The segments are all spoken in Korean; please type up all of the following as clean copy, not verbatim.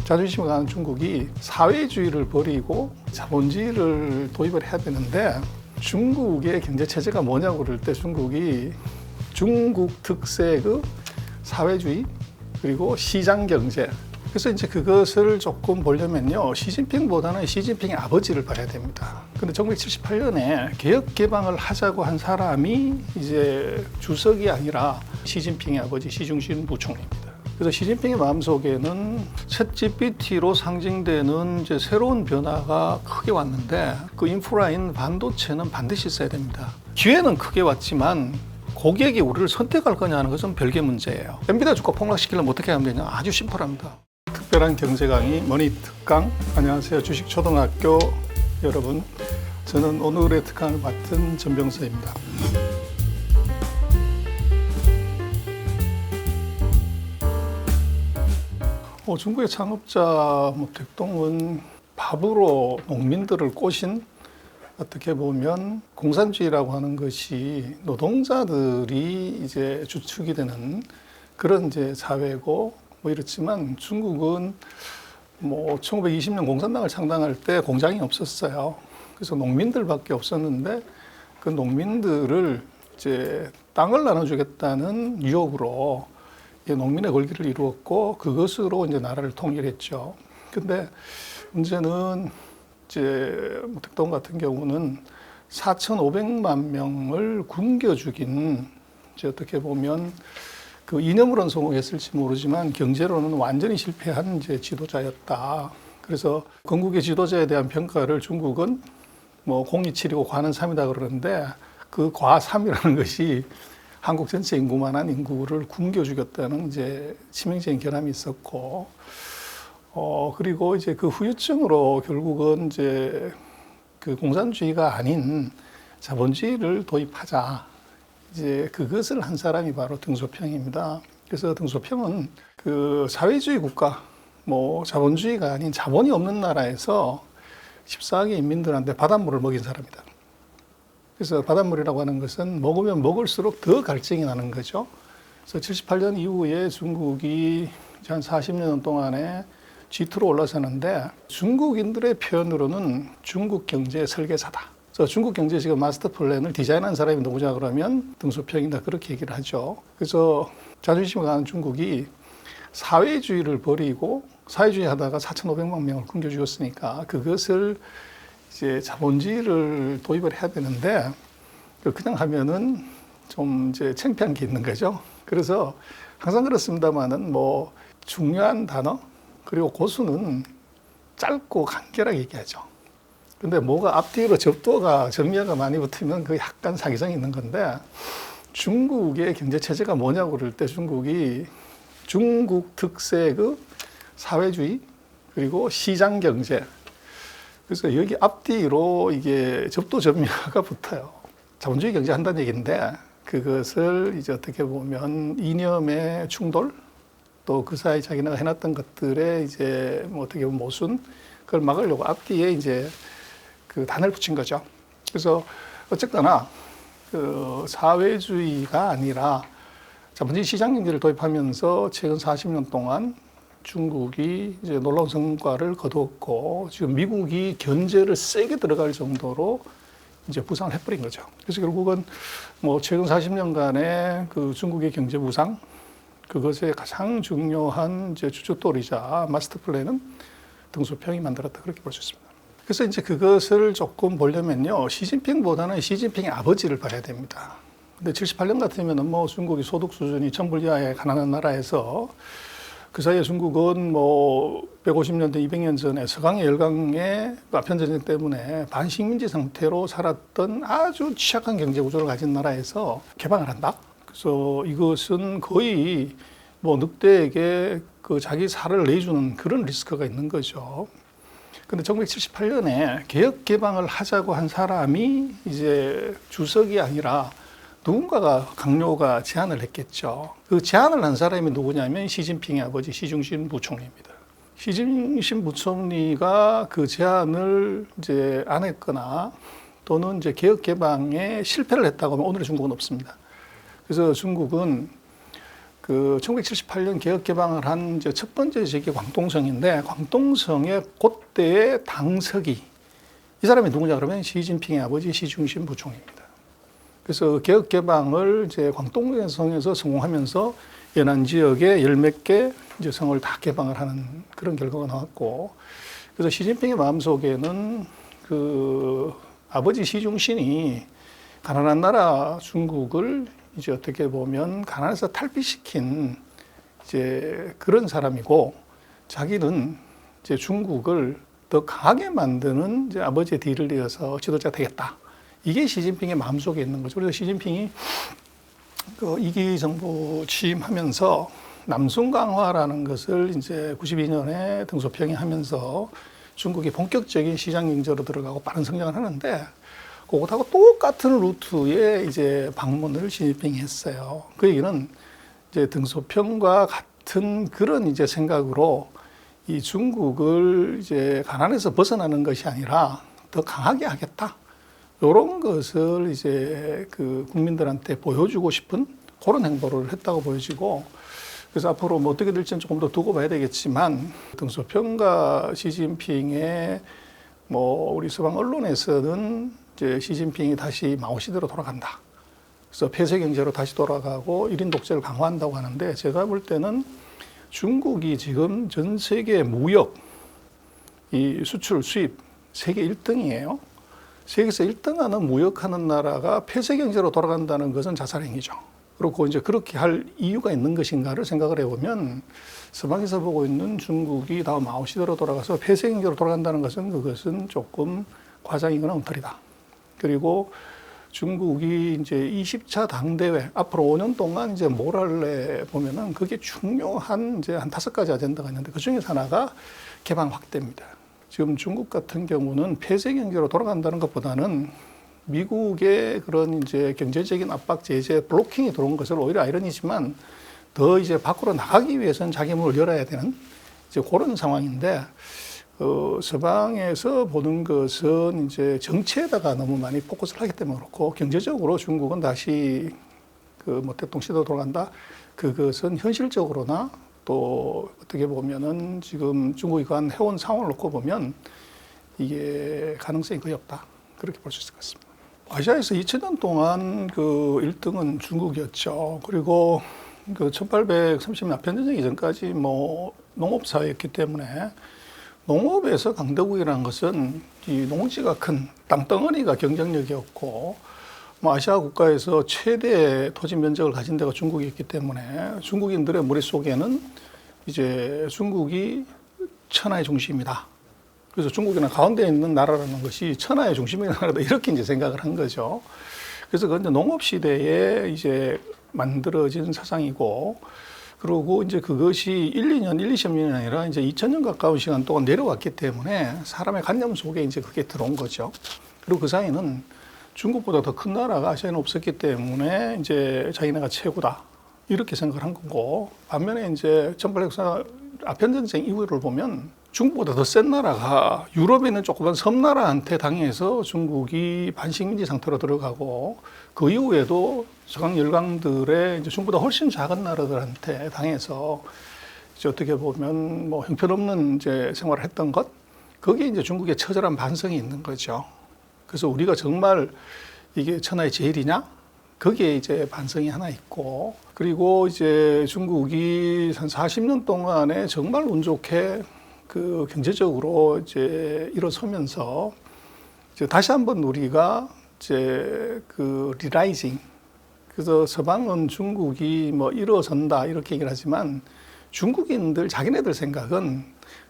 자존심이 강한 중국이 사회주의를 버리고 자본주의를 도입을 해야 되는데, 중국의 경제체제가 뭐냐고 그럴 때 중국이 중국 특색의 사회주의 그리고 시장경제, 그래서 이제 그것을 조금 보려면요, 시진핑보다는 시진핑의 아버지를 봐야 됩니다. 근데 1978년에 개혁 개방을 하자고 한 사람이 이제 주석이 아니라 시진핑의 아버지 시중신 부총리입니다. 그래서 시진핑의 마음속에는 챗GPT로 상징되는 이제 새로운 변화가 크게 왔는데, 그 인프라인 반도체는 반드시 써야 됩니다. 기회는 크게 왔지만 고객이 우리를 선택할 거냐 하는 것은 별개 문제예요. 엔비디아 주가 폭락시키려면 어떻게 하면 되냐? 아주 심플합니다. 특별한 경제 강의 머니 특강. 안녕하세요, 주식초등학교 여러분. 저는 오늘의 특강을 맡은 전병서입니다. 중국의 창업자 백동은 밥으로 농민들을 꼬신, 어떻게 보면 공산주의라고 하는 것이 노동자들이 이제 주축이 되는 그런 이제 사회고, 이렇지만 중국은 1920년 공산당을 창당할 때 공장이 없었어요. 그래서 농민들밖에 없었는데, 그 농민들을 이제 땅을 나눠주겠다는 유혹으로 농민의 권리를 이루었고, 그것으로 이제 나라를 통일했죠. 근데 문제는 이제 백동 같은 경우는 4,500만 명을 굶겨 죽인, 이제 어떻게 보면 그 이념으로는 성공했을지 모르지만 경제로는 완전히 실패한 이제 지도자였다. 그래서 건국의 지도자에 대한 평가를 중국은 공이 7이고 과는 3이다 그러는데, 그 과 3이라는 것이 한국 전체 인구만한 인구를 굶겨 죽였다는 이제 치명적인 결함이 있었고, 그리고 이제 그 후유증으로 결국은 이제 그 공산주의가 아닌 자본주의를 도입하자, 이제 그것을 한 사람이 바로 등소평입니다. 그래서 등소평은 그 사회주의 국가, 자본주의가 아닌 자본이 없는 나라에서 14억의 인민들한테 바닷물을 먹인 사람이다. 그래서 바닷물이라고 하는 것은 먹으면 먹을수록 더 갈증이 나는 거죠. 그래서 78년 이후에 중국이 한 40년 동안에 G2로 올라서는데, 중국인들의 표현으로는 중국 경제의 설계사다. 그래서 중국 경제 지금 마스터 플랜을 디자인한 사람이 누구냐 그러면 등소평이다, 그렇게 얘기를 하죠. 그래서 자존심이 강한 중국이 사회주의를 버리고 사회주의 하다가 4,500만 명을 굶겨 죽였으니까 그것을 이제 자본주의를 도입을 해야 되는데, 그냥 하면은 좀 이제 창피한 게 있는 거죠. 그래서 항상 그렇습니다만은 중요한 단어 그리고 고수는 짧고 간결하게 얘기하죠. 근데 뭐가 앞뒤로 접두어가 정리어가 많이 붙으면 그 약간 사기성이 있는 건데, 중국의 경제 체제가 뭐냐고 그럴 때 중국이 중국 특색의 사회주의 그리고 시장 경제, 그래서 여기 앞뒤로 이게 접두점유가 붙어요. 자본주의 경제 한다는 얘기인데, 그것을 이제 어떻게 보면 이념의 충돌, 또 그 사이 자기네가 해놨던 것들에 이제 어떻게 보면 모순, 그걸 막으려고 앞뒤에 이제 그 단을 붙인 거죠. 그래서 어쨌거나 그 사회주의가 아니라 자본주의 시장 경제를 도입하면서 최근 40년 동안 중국이 이제 놀라운 성과를 거두었고, 지금 미국이 견제를 세게 들어갈 정도로 이제 부상을 해버린 거죠. 그래서 결국은 최근 40년간의 그 중국의 경제 부상, 그것의 가장 중요한 이제 주춧돌이자 마스터 플랜은 등소평이 만들었다, 그렇게 볼 수 있습니다. 그래서 이제 그것을 조금 보려면요, 시진핑보다는 시진핑의 아버지를 봐야 됩니다. 근데 78년 같으면은 중국이 소득 수준이 천불 이하의 가난한 나라에서, 그 사이에 중국은 150년대, 200년 전에 서강의 열강의 아편전쟁 때문에 반식민지 상태로 살았던 아주 취약한 경제 구조를 가진 나라에서 개방을 한다? 그래서 이것은 거의 늑대에게 그 자기 살을 내주는 그런 리스크가 있는 거죠. 근데 1978년에 개혁 개방을 하자고 한 사람이 이제 주석이 아니라 누군가가 강요가 제안을 했겠죠. 그 제안을 한 사람이 누구냐면 시진핑의 아버지 시중신 부총리입니다. 시중신 부총리가 그 제안을 이제 안 했거나 또는 이제 개혁 개방에 실패를 했다고 하면 오늘의 중국은 없습니다. 그래서 중국은 그 1978년 개혁 개방을 한 첫 번째 지역이 광동성인데 광동성의 그때의 당서기 이 사람이 누구냐 그러면 시진핑의 아버지 시중신 부총리입니다. 그래서 개혁 개방을 이제 광동성에서 성공하면서 연안 지역에 열 몇 개 이제 성을 다 개방을 하는 그런 결과가 나왔고, 그래서 시진핑의 마음속에는 그 아버지 시중신이 가난한 나라 중국을 이제 어떻게 보면 가난에서 탈피시킨 이제 그런 사람이고, 자기는 이제 중국을 더 강하게 만드는 이제 아버지의 뒤를 이어서 지도자가 되겠다. 이게 시진핑의 마음속에 있는 거죠. 그래서 시진핑이 그 2기 정부 취임하면서 남순 강화라는 것을 이제 92년에 등소평이하면서 중국이 본격적인 시장 경제로 들어가고 빠른 성장을 하는데, 그것하고 똑같은 루트에 이제 방문을 시진핑이 했어요. 그 얘기는 이제 등소평과 같은 그런 이제 생각으로 이 중국을 이제 가난에서 벗어나는 것이 아니라 더 강하게 하겠다. 이런 것을 이제 그 국민들한테 보여주고 싶은 그런 행보를 했다고 보여지고, 그래서 앞으로 뭐 어떻게 될지는 조금 더 두고 봐야 되겠지만, 등소평과 시진핑의 뭐 우리 서방 언론에서는 이제 시진핑이 다시 마오 시대로 돌아간다. 그래서 폐쇄 경제로 다시 돌아가고 1인 독재를 강화한다고 하는데, 제가 볼 때는 중국이 지금 전 세계 무역, 이 수출, 수입 세계 1등이에요. 세계에서 1등하는 무역하는 나라가 폐쇄 경제로 돌아간다는 것은 자살행위죠. 그렇고 이제 그렇게 할 이유가 있는 것인가를 생각을 해보면, 서방에서 보고 있는 중국이 다음 마오 시대로 돌아가서 폐쇄 경제로 돌아간다는 것은 그것은 조금 과장이거나 엉터리다. 그리고 중국이 이제 20차 당대회 앞으로 5년 동안 이제 뭘 할래 보면은 그게 중요한 이제 한 5가지 아젠다가 있는데, 그 중에 하나가 개방 확대입니다. 지금 중국 같은 경우는 폐쇄 경제로 돌아간다는 것보다는 미국의 그런 이제 경제적인 압박, 제재, 블로킹이 들어온 것을 오히려 아이러니지만 더 이제 밖으로 나가기 위해서는 자기 문을 열어야 되는 이제 그런 상황인데, 서방에서 보는 것은 이제 정치에다가 너무 많이 포커스를 하기 때문에 그렇고, 경제적으로 중국은 다시 그 뭐 대통령 시대로 돌아간다. 그것은 현실적으로나 또 어떻게 보면은 지금 중국이 간 해온 상황을 놓고 보면 이게 가능성이 거의 없다. 그렇게 볼 수 있을 것 같습니다. 아시아에서 2000년 동안 그 1등은 중국이었죠. 그리고 그 1830년 아편전쟁 이전까지 뭐 농업사회였기 때문에, 농업에서 강대국이라는 것은 이 농지가 큰 땅덩어리가 경쟁력이었고, 뭐 아시아 국가에서 최대 토지 면적을 가진 데가 중국이었기 때문에 중국인들의 머릿속에는 이제 중국이 천하의 중심이다. 그래서 중국이나 가운데 있는 나라라는 것이 천하의 중심인 나라다. 이렇게 이제 생각을 한 거죠. 그래서 그건 농업 시대에 이제 만들어진 사상이고, 그리고 이제 그것이 1, 20년이 아니라 이제 2000년 가까운 시간 동안 내려왔기 때문에 사람의 관념 속에 이제 그게 들어온 거죠. 그리고 그 사이는 중국보다 더 큰 나라가 아시아에는 없었기 때문에 이제 자기네가 최고다. 이렇게 생각을 한 거고, 반면에 이제 1800년 아편전쟁 이후를 보면 중국보다 더 센 나라가 유럽에 있는 조그만 섬나라한테 당해서 중국이 반식민지 상태로 들어가고, 그 이후에도 서강 열강들의 이제 중국보다 훨씬 작은 나라들한테 당해서 이제 어떻게 보면 뭐 형편없는 이제 생활을 했던 것, 거기에 이제 중국의 처절한 반성이 있는 거죠. 그래서 우리가 정말 이게 천하의 제일이냐? 거기에 이제 반성이 하나 있고, 그리고 이제 중국이 한 40년 동안에 정말 운 좋게 그 경제적으로 이제 일어서면서 이제 다시 한번 우리가 이제 그 리라이징, 그래서 서방은 중국이 뭐 일어선다 이렇게 얘기를 하지만 중국인들 자기네들 생각은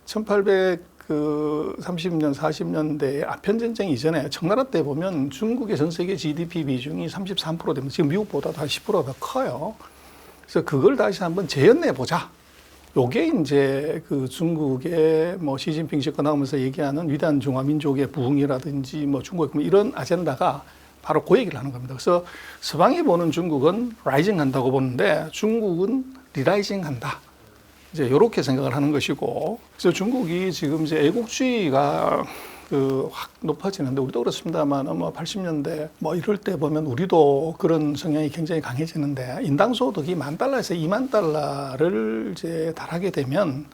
1830년 40년대 아편전쟁 이전에 청나라 때 보면 중국의 전 세계 GDP 비중이 33% 되면 지금 미국보다도 한 10%더 커요. 그래서 그걸 다시 한번 재현해 보자. 요게 이제 그 중국의 뭐 시진핑 집권 나오면서 얘기하는 위대한 중화민족의 부흥이라든지 뭐 중국 이런 아젠다가 바로 그 얘기를 하는 겁니다. 그래서 서방이 보는 중국은 라이징 한다고 보는데 중국은 리라이징 한다. 이제 이렇게 생각을 하는 것이고, 그래서 중국이 지금 이제 애국주의가 확 높아지는데 우리도 그렇습니다만 아마 80년대 뭐 이럴 때 보면 우리도 그런 성향이 굉장히 강해지는데 인당 소득이 $10,000에서 $20,000를 이제 달하게 되면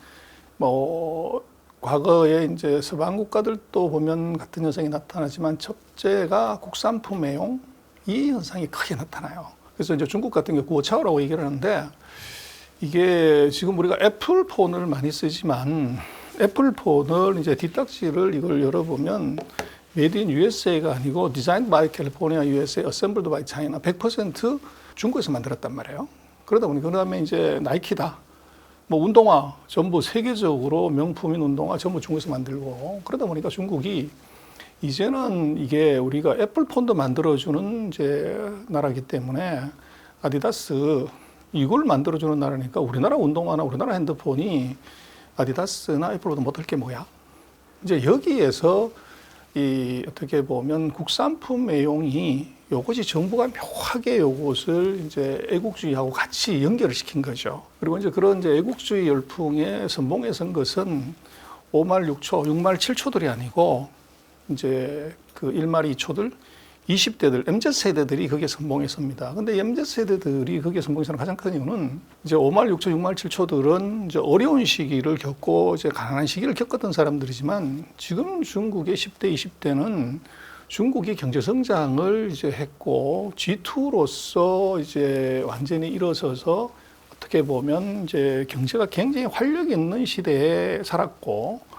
뭐 과거에 이제 서방 국가들도 보면 같은 현상이 나타나지만 첫째가 국산품 애용 이 현상이 크게 나타나요. 그래서 이제 중국 같은 경우 구호차오라고 얘기를 하는데 이게 지금 우리가 애플폰을 많이 쓰지만 애플폰을 이제 뒷딱지를 이걸 열어보면 Made in USA가 아니고 Designed by California, USA, Assembled by China 100% 중국에서 만들었단 말이에요. 그러다 보니 그다음에 이제 나이키다. 뭐 운동화 전부 세계적으로 명품인 운동화 전부 중국에서 만들고 그러다 보니까 중국이 이제는 이게 우리가 애플폰도 만들어주는 이제 나라이기 때문에 아디다스 이걸 만들어주는 나라니까 우리나라 운동화나 우리나라 핸드폰이 아디다스나 애플보다 못할 게 뭐야? 이제 여기에서 이 어떻게 보면 국산품 애용이 요것이 정부가 묘하게 요것을 이제 애국주의하고 같이 연결을 시킨 거죠. 그리고 이제 그런 이제 애국주의 열풍에 선봉에 선 것은 5말 6초, 6말 7초들이 아니고 이제 그 1말 2초들 20대들, MZ세대들이 거기에 선봉에 섭니다. 근데 MZ세대들이 거기에 선봉에 서는 가장 큰 이유는 이제 5말 6초, 6말 7초들은 이제 어려운 시기를 겪고 이제 가난한 시기를 겪었던 사람들이지만 지금 중국의 10대, 20대는 중국이 경제 성장을 이제 했고 G2로서 이제 완전히 일어서서 어떻게 보면 이제 경제가 굉장히 활력 있는 시대에 살았고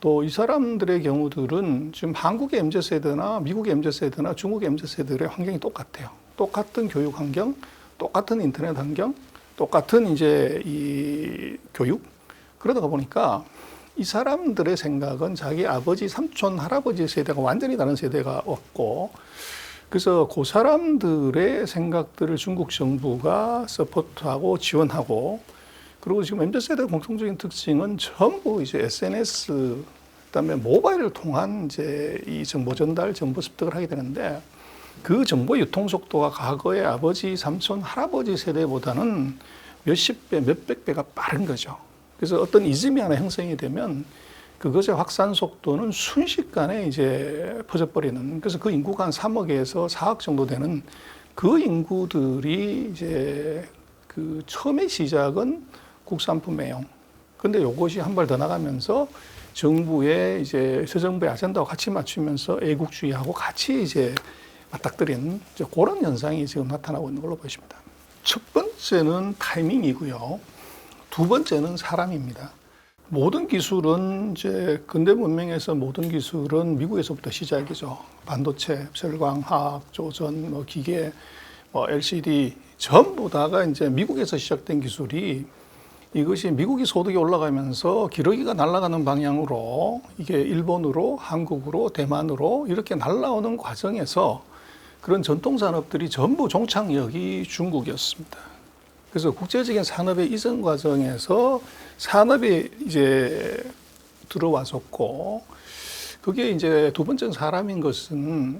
또 이 사람들의 경우들은 지금 한국의 MZ세대나 미국의 MZ세대나 중국의 MZ세대의 환경이 똑같아요. 똑같은 교육 환경, 똑같은 인터넷 환경, 똑같은 이제 이 교육. 그러다가 보니까 이 사람들의 생각은 자기 아버지, 삼촌, 할아버지 세대가 완전히 다른 세대가 왔고 그래서 그 사람들의 생각들을 중국 정부가 서포트하고 지원하고 그리고 지금 MZ세대 공통적인 특징은 전부 이제 SNS, 그다음에 모바일을 통한 이제 이 정보 전달, 정보 습득을 하게 되는데 그 정보 유통 속도가 과거의 아버지, 삼촌, 할아버지 세대보다는 몇십 배, 몇백 배가 빠른 거죠. 그래서 어떤 이즘이 하나 형성이 되면 그것의 확산 속도는 순식간에 이제 퍼져버리는. 그래서 그 인구가 한 3억에서 4억 정도 되는 그 인구들이 이제 그 처음의 시작은 국산품 애용. 근데 요것이 한 발 더 나가면서 정부의 이제 새 정부의 아젠다와 같이 맞추면서 애국주의하고 같이 이제 맞닥뜨린 이제 그런 현상이 지금 나타나고 있는 걸로 보십니다. 첫 번째는 타이밍이고요. 두 번째는 사람입니다. 모든 기술은 이제 근대 문명에서 모든 기술은 미국에서부터 시작이죠. 반도체, 철강, 화학, 조선, 뭐 기계, 뭐 LCD 전부 다가 이제 미국에서 시작된 기술이 이것이 미국이 소득이 올라가면서 기러기가 날아가는 방향으로 이게 일본으로, 한국으로, 대만으로 이렇게 날아오는 과정에서 그런 전통 산업들이 전부 종착역이 중국이었습니다. 그래서 국제적인 산업의 이전 과정에서 산업이 이제 들어왔었고, 그게 이제 두 번째 사람인 것은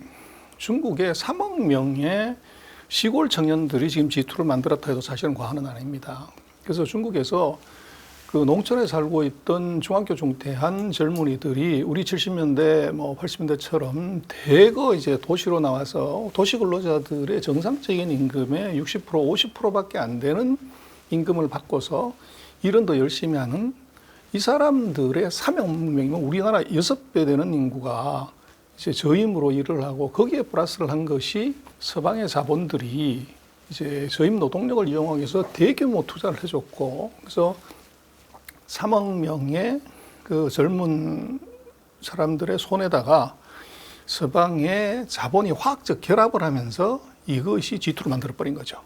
중국의 3억 명의 시골 청년들이 지금 G2를 만들었다 해도 사실은 과언은 아닙니다. 그래서 중국에서 그 농촌에 살고 있던 중학교 중퇴한 젊은이들이 우리 70년대 뭐 80년대처럼 대거 이제 도시로 나와서 도시 근로자들의 정상적인 임금의 60% 50%밖에 안 되는 임금을 받고서 일은 더 열심히 하는 이 사람들의 3억 명이면 우리나라 6배 되는 인구가 이제 저임으로 일을 하고 거기에 플러스를 한 것이 서방의 자본들이 이제 저임 노동력을 이용하기 위해서 대규모 투자를 해줬고, 그래서 3억 명의 그 젊은 사람들의 손에다가 서방의 자본이 화학적 결합을 하면서 이것이 G2를 만들어버린 거죠.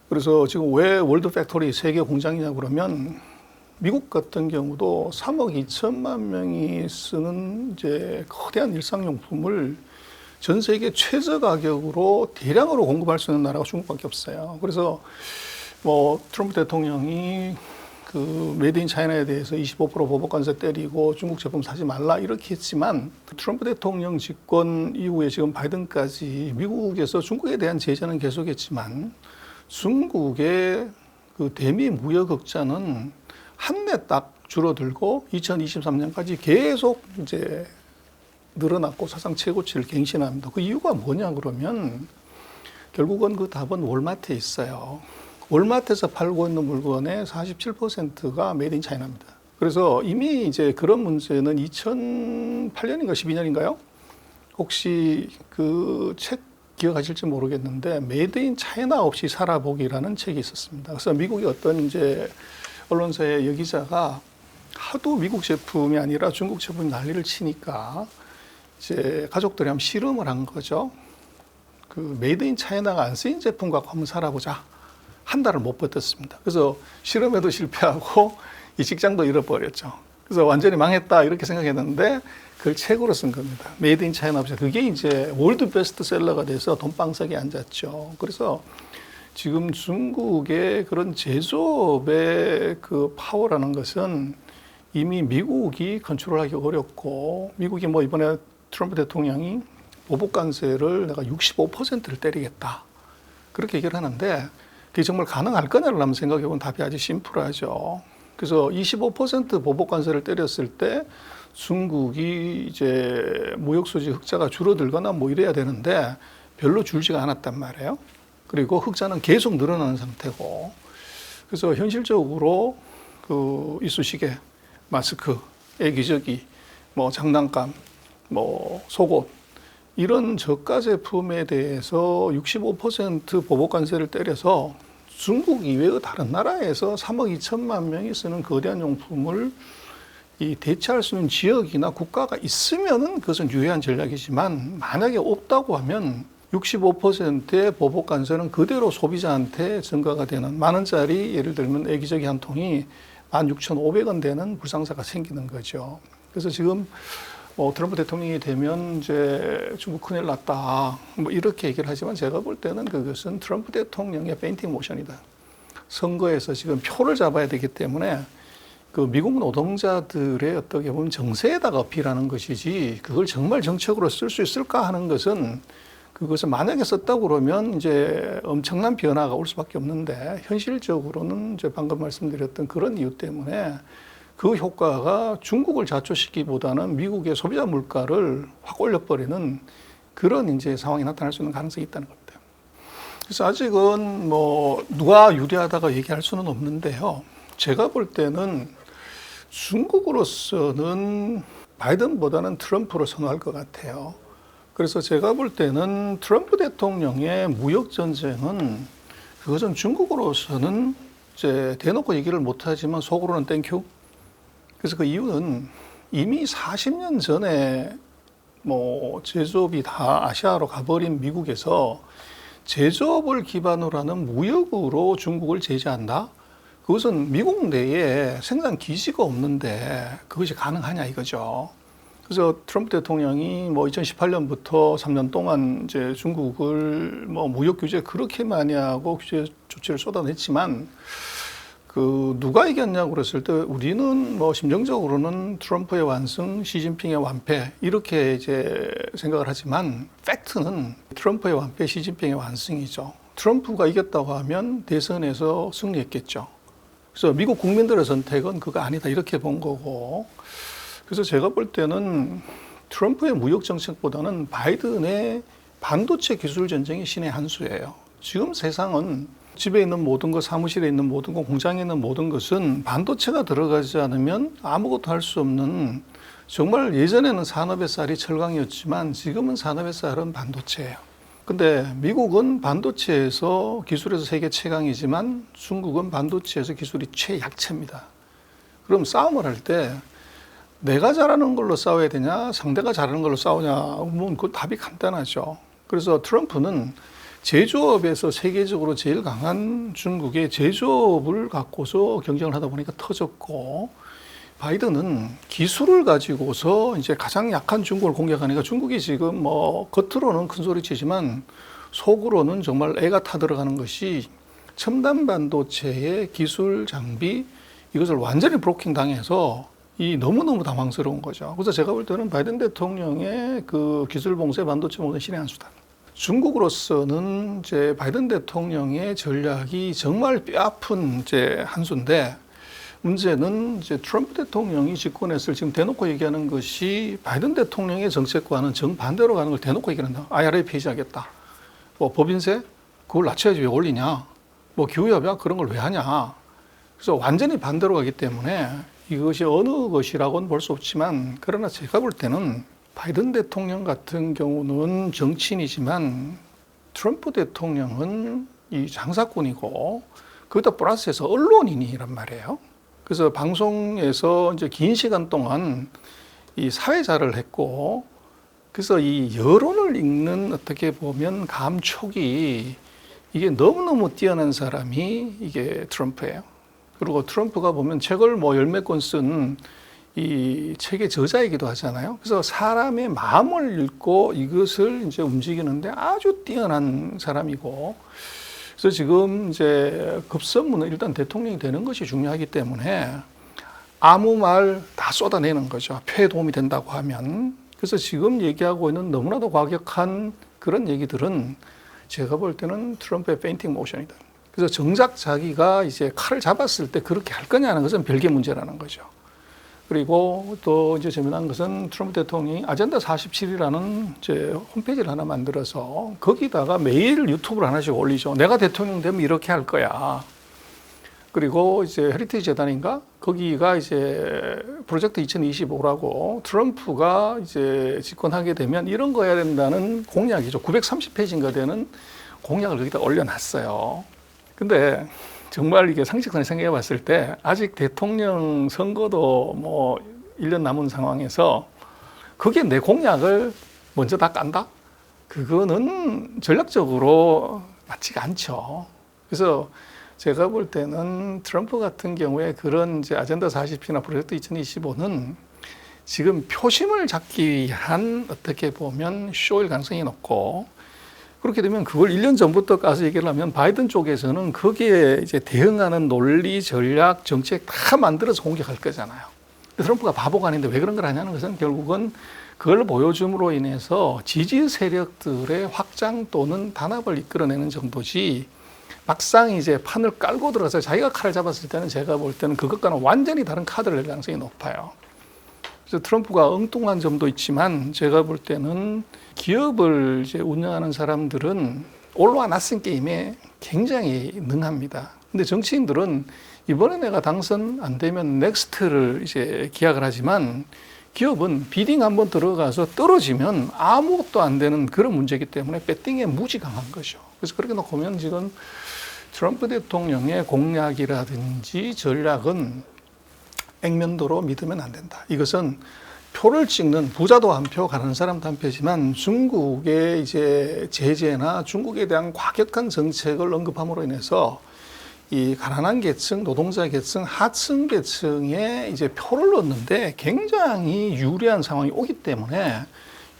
그래서 지금 왜 월드 팩토리 세계 공장이냐 그러면 미국 같은 경우도 3억 2천만 명이 쓰는 이제 거대한 일상용품을 전 세계 최저 가격으로 대량으로 공급할 수 있는 나라가 중국밖에 없어요. 그래서 뭐 트럼프 대통령이 그 메이드 인 차이나에 대해서 25% 보복 관세 때리고 중국 제품 사지 말라 이렇게 했지만 트럼프 대통령 집권 이후에 지금 바이든까지 미국에서 중국에 대한 제재는 계속했지만 중국의 그 대미 무역 흑자는 한내 딱 줄어들고 2023년까지 계속 이제 늘어났고 사상 최고치를 갱신합니다. 그 이유가 뭐냐 그러면 결국은 그 답은 월마트에 있어요. 월마트에서 팔고 있는 물건의 47%가 메이드 인 차이나입니다. 그래서 이미 이제 그런 문제는 2008년인가 12년인가요? 혹시 그 책 기억하실지 모르겠는데 메이드 인 차이나 없이 살아보기라는 책이 있었습니다. 그래서 미국의 어떤 이제 언론사의 여기자가 하도 미국 제품이 아니라 중국 제품이 난리를 치니까 이제 가족들이 한번 실험을 한 거죠. 그 메이드 인 차이나가 안 쓰인 제품 갖고 한번 살아보자. 한 달을 못 버텼습니다. 그래서 실험에도 실패하고 이 직장도 잃어버렸죠. 그래서 완전히 망했다 이렇게 생각했는데 그걸 책으로 쓴 겁니다. 메이드 인 차이나 없이. 그게 이제 월드 베스트셀러가 돼서 돈방석에 앉았죠. 그래서 지금 중국의 그런 제조업의 그 파워라는 것은 이미 미국이 컨트롤하기 어렵고, 미국이 뭐 이번에 트럼프 대통령이 보복관세를 내가 65%를 때리겠다 그렇게 얘기를 하는데 그게 정말 가능할 거냐를 한번 생각해 보면 답이 아주 심플하죠. 그래서 25% 보복관세를 때렸을 때 중국이 이제 무역수지 흑자가 줄어들거나 뭐 이래야 되는데 별로 줄지가 않았단 말이에요. 그리고 흑자는 계속 늘어나는 상태고, 그래서 현실적으로 그 이쑤시개, 마스크, 애기저기, 뭐 장난감, 뭐 속옷 이런 저가 제품에 대해서 65% 보복관세를 때려서 중국 이외의 다른 나라에서 3억 2천만 명이 쓰는 거대한 용품을 이 대체할 수 있는 지역이나 국가가 있으면은 그것은 유효한 전략이지만 만약에 없다고 하면 65%의 보복관세는 그대로 소비자한테 증가가 되는, 만 원짜리 예를 들면 애기저기 한 통이 16,500원 되는 불상사가 생기는 거죠. 그래서 지금 트럼프 대통령이 되면 이제 중국 큰일 났다 뭐 이렇게 얘기를 하지만 제가 볼 때는 그것은 트럼프 대통령의 페인팅 모션이다. 선거에서 지금 표를 잡아야 되기 때문에 그 미국 노동자들의 어떻게 보면 정세에다가 어필하는 것이지 그걸 정말 정책으로 쓸 수 있을까 하는 것은, 그것을 만약에 썼다고 그러면 이제 엄청난 변화가 올 수밖에 없는데 현실적으로는 이제 방금 말씀드렸던 그런 이유 때문에 그 효과가 중국을 자초시키기보다는 미국의 소비자 물가를 확 올려버리는 그런 이제 상황이 나타날 수 있는 가능성이 있다는 겁니다. 그래서 아직은 뭐 누가 유리하다고 얘기할 수는 없는데요. 제가 볼 때는 중국으로서는 바이든보다는 트럼프를 선호할 것 같아요. 그래서 제가 볼 때는 트럼프 대통령의 무역 전쟁은 그것은 중국으로서는 이제 대놓고 얘기를 못하지만 속으로는 땡큐. 그래서 그 이유는 이미 40년 전에 뭐 제조업이 다 아시아로 가버린 미국에서 제조업을 기반으로 하는 무역으로 중국을 제재한다? 그것은 미국 내에 생산 기지가 없는데 그것이 가능하냐 이거죠. 그래서 트럼프 대통령이 뭐 2018년부터 3년 동안 이제 중국을 뭐 무역 규제 그렇게 많이 하고 규제 조치를 쏟아냈지만 그 누가 이겼냐고 그랬을 때 우리는 뭐 심정적으로는 트럼프의 완승, 시진핑의 완패 이렇게 이제 생각을 하지만 팩트는 트럼프의 완패, 시진핑의 완승이죠. 트럼프가 이겼다고 하면 대선에서 승리했겠죠. 그래서 미국 국민들의 선택은 그거 아니다 이렇게 본 거고, 그래서 제가 볼 때는 트럼프의 무역 정책보다는 바이든의 반도체 기술 전쟁이 신의 한 수예요. 지금 세상은 집에 있는 모든 것, 사무실에 있는 모든 것, 공장에 있는 모든 것은 반도체가 들어가지 않으면 아무것도 할 수 없는, 정말 예전에는 산업의 쌀이 철강이었지만 지금은 산업의 쌀은 반도체예요. 근데 미국은 반도체에서 기술에서 세계 최강이지만 중국은 반도체에서 기술이 최약체입니다. 그럼 싸움을 할 때 내가 잘하는 걸로 싸워야 되냐, 상대가 잘하는 걸로 싸우냐, 뭐 그 답이 간단하죠. 그래서 트럼프는 제조업에서 세계적으로 제일 강한 중국의 제조업을 갖고서 경쟁을 하다 보니까 터졌고, 바이든은 기술을 가지고서 이제 가장 약한 중국을 공격하니까 중국이 지금 뭐 겉으로는 큰 소리 치지만 속으로는 정말 애가 타들어가는 것이 첨단 반도체의 기술 장비, 이것을 완전히 브로킹 당해서 이 너무너무 당황스러운 거죠. 그래서 제가 볼 때는 바이든 대통령의 그 기술 봉쇄 반도체 모든 신의 한 수다. 중국으로서는 이제 바이든 대통령의 전략이 정말 뼈아픈 이제 한 수인데, 문제는 이제 트럼프 대통령이 집권했을 지금 대놓고 얘기하는 것이 바이든 대통령의 정책과는 정반대로 가는 걸 대놓고 얘기한다. IRA 폐지하겠다. 뭐 법인세 그걸 낮춰야지 왜 올리냐. 뭐 기후협약 그런 걸 왜 하냐. 그래서 완전히 반대로 가기 때문에 이것이 어느 것이라고는 볼 수 없지만 그러나 제가 볼 때는 바이든 대통령 같은 경우는 정치인이지만 트럼프 대통령은 이 장사꾼이고 거기다 플러스해서 언론인이란 말이에요. 그래서 방송에서 이제 긴 시간 동안 이 사회자를 했고 그래서 이 여론을 읽는 어떻게 보면 감촉이 이게 너무너무 뛰어난 사람이 이게 트럼프예요. 그리고 트럼프가 보면 책을 뭐 열 몇 권 쓴 이 책의 저자이기도 하잖아요. 그래서 사람의 마음을 읽고 이것을 이제 움직이는데 아주 뛰어난 사람이고, 그래서 지금 이제 급선무는 일단 대통령이 되는 것이 중요하기 때문에 아무 말 다 쏟아내는 거죠. 표에 도움이 된다고 하면. 그래서 지금 얘기하고 있는 너무나도 과격한 그런 얘기들은 제가 볼 때는 트럼프의 페인팅 모션이다. 그래서 정작 자기가 이제 칼을 잡았을 때 그렇게 할 거냐는 것은 별개 문제라는 거죠. 그리고 또 이제 재미난 것은 트럼프 대통령이 아젠다 47이라는 이제 홈페이지를 하나 만들어서 거기다가 매일 유튜브를 하나씩 올리죠. 내가 대통령 되면 이렇게 할 거야. 그리고 이제 헤리티지 재단인가? 거기가 이제 프로젝트 2025라고 트럼프가 이제 집권하게 되면 이런 거 해야 된다는 공약이죠. 930페이지인가 되는 공약을 거기다 올려놨어요. 근데 정말 이게 상식선을 생각해 봤을 때 아직 대통령 선거도 뭐 1년 남은 상황에서 그게 내 공약을 먼저 다 깐다? 그거는 전략적으로 맞지가 않죠. 그래서 제가 볼 때는 트럼프 같은 경우에 그런 이제 아젠다 40이나 프로젝트 2025는 지금 표심을 잡기 위한 어떻게 보면 쇼일 가능성이 높고, 그렇게 되면 그걸 1년 전부터 가서 얘기를 하면 바이든 쪽에서는 거기에 이제 대응하는 논리, 전략, 정책 다 만들어서 공격할 거잖아요. 트럼프가 바보가 아닌데 왜 그런 걸 하냐는 것은 결국은 그걸 보여줌으로 인해서 지지 세력들의 확장 또는 단합을 이끌어내는 정도지, 막상 이제 판을 깔고 들어가서 자기가 칼을 잡았을 때는 제가 볼 때는 그것과는 완전히 다른 카드를 낼 가능성이 높아요. 그래서 트럼프가 엉뚱한 점도 있지만 제가 볼 때는 기업을 이제 운영하는 사람들은 올와 낯선 게임에 굉장히 능합니다. 근데 정치인들은 이번에 내가 당선 안 되면 넥스트를 이제 기약을 하지만 기업은 비딩 한번 들어가서 떨어지면 아무것도 안 되는 그런 문제이기 때문에 배팅에 무지 강한 거죠. 그래서 그렇게 놓고 보면 지금 트럼프 대통령의 공약이라든지 전략은 액면도로 믿으면 안 된다. 이것은 표를 찍는 부자도 한 표, 가난한 사람도 한 표지만 중국의 이제 제재나 중국에 대한 과격한 정책을 언급함으로 인해서 이 가난한 계층, 노동자 계층, 하층 계층에 이제 표를 얻는데 굉장히 유리한 상황이 오기 때문에